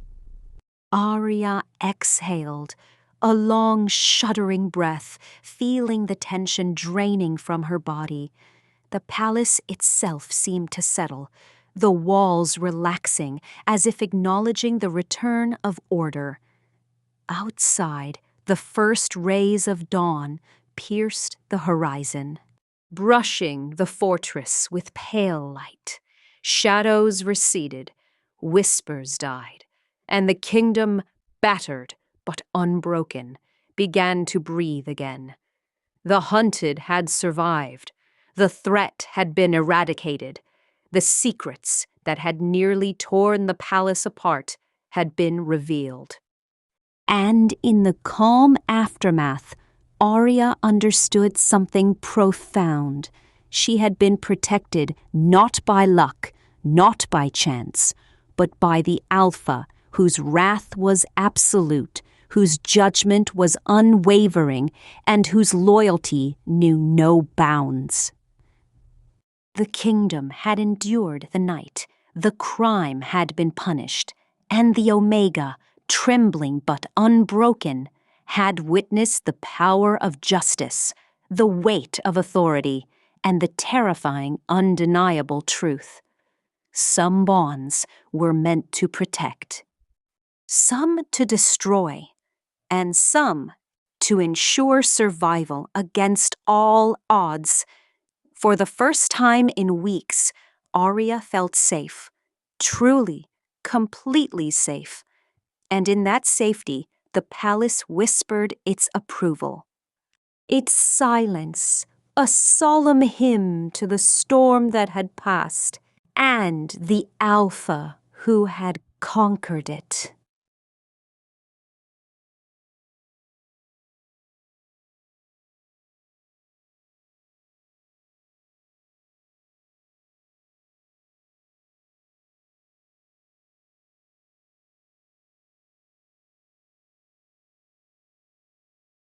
Arya exhaled, a long, shuddering breath, feeling the tension draining from her body. The palace itself seemed to settle, the walls relaxing as if acknowledging the return of order. Outside, the first rays of dawn pierced the horizon, brushing the fortress with pale light. Shadows receded, whispers died, and the kingdom, battered but unbroken, began to breathe again. The hunted had survived. The threat had been eradicated. The secrets that had nearly torn the palace apart had been revealed. And in the calm aftermath, Arya understood something profound. She had been protected not by luck, not by chance, but by the Alpha, whose wrath was absolute, whose judgment was unwavering, and whose loyalty knew no bounds. The kingdom had endured the night, the crime had been punished, and the Omega, trembling but unbroken, had witnessed the power of justice, the weight of authority, and the terrifying, undeniable truth. Some bonds were meant to protect, some to destroy, and some to ensure survival against all odds. For the first time in weeks, Arya felt safe, truly, completely safe. And in that safety, the palace whispered its approval. Its silence, a solemn hymn to the storm that had passed, and the Alpha who had conquered it.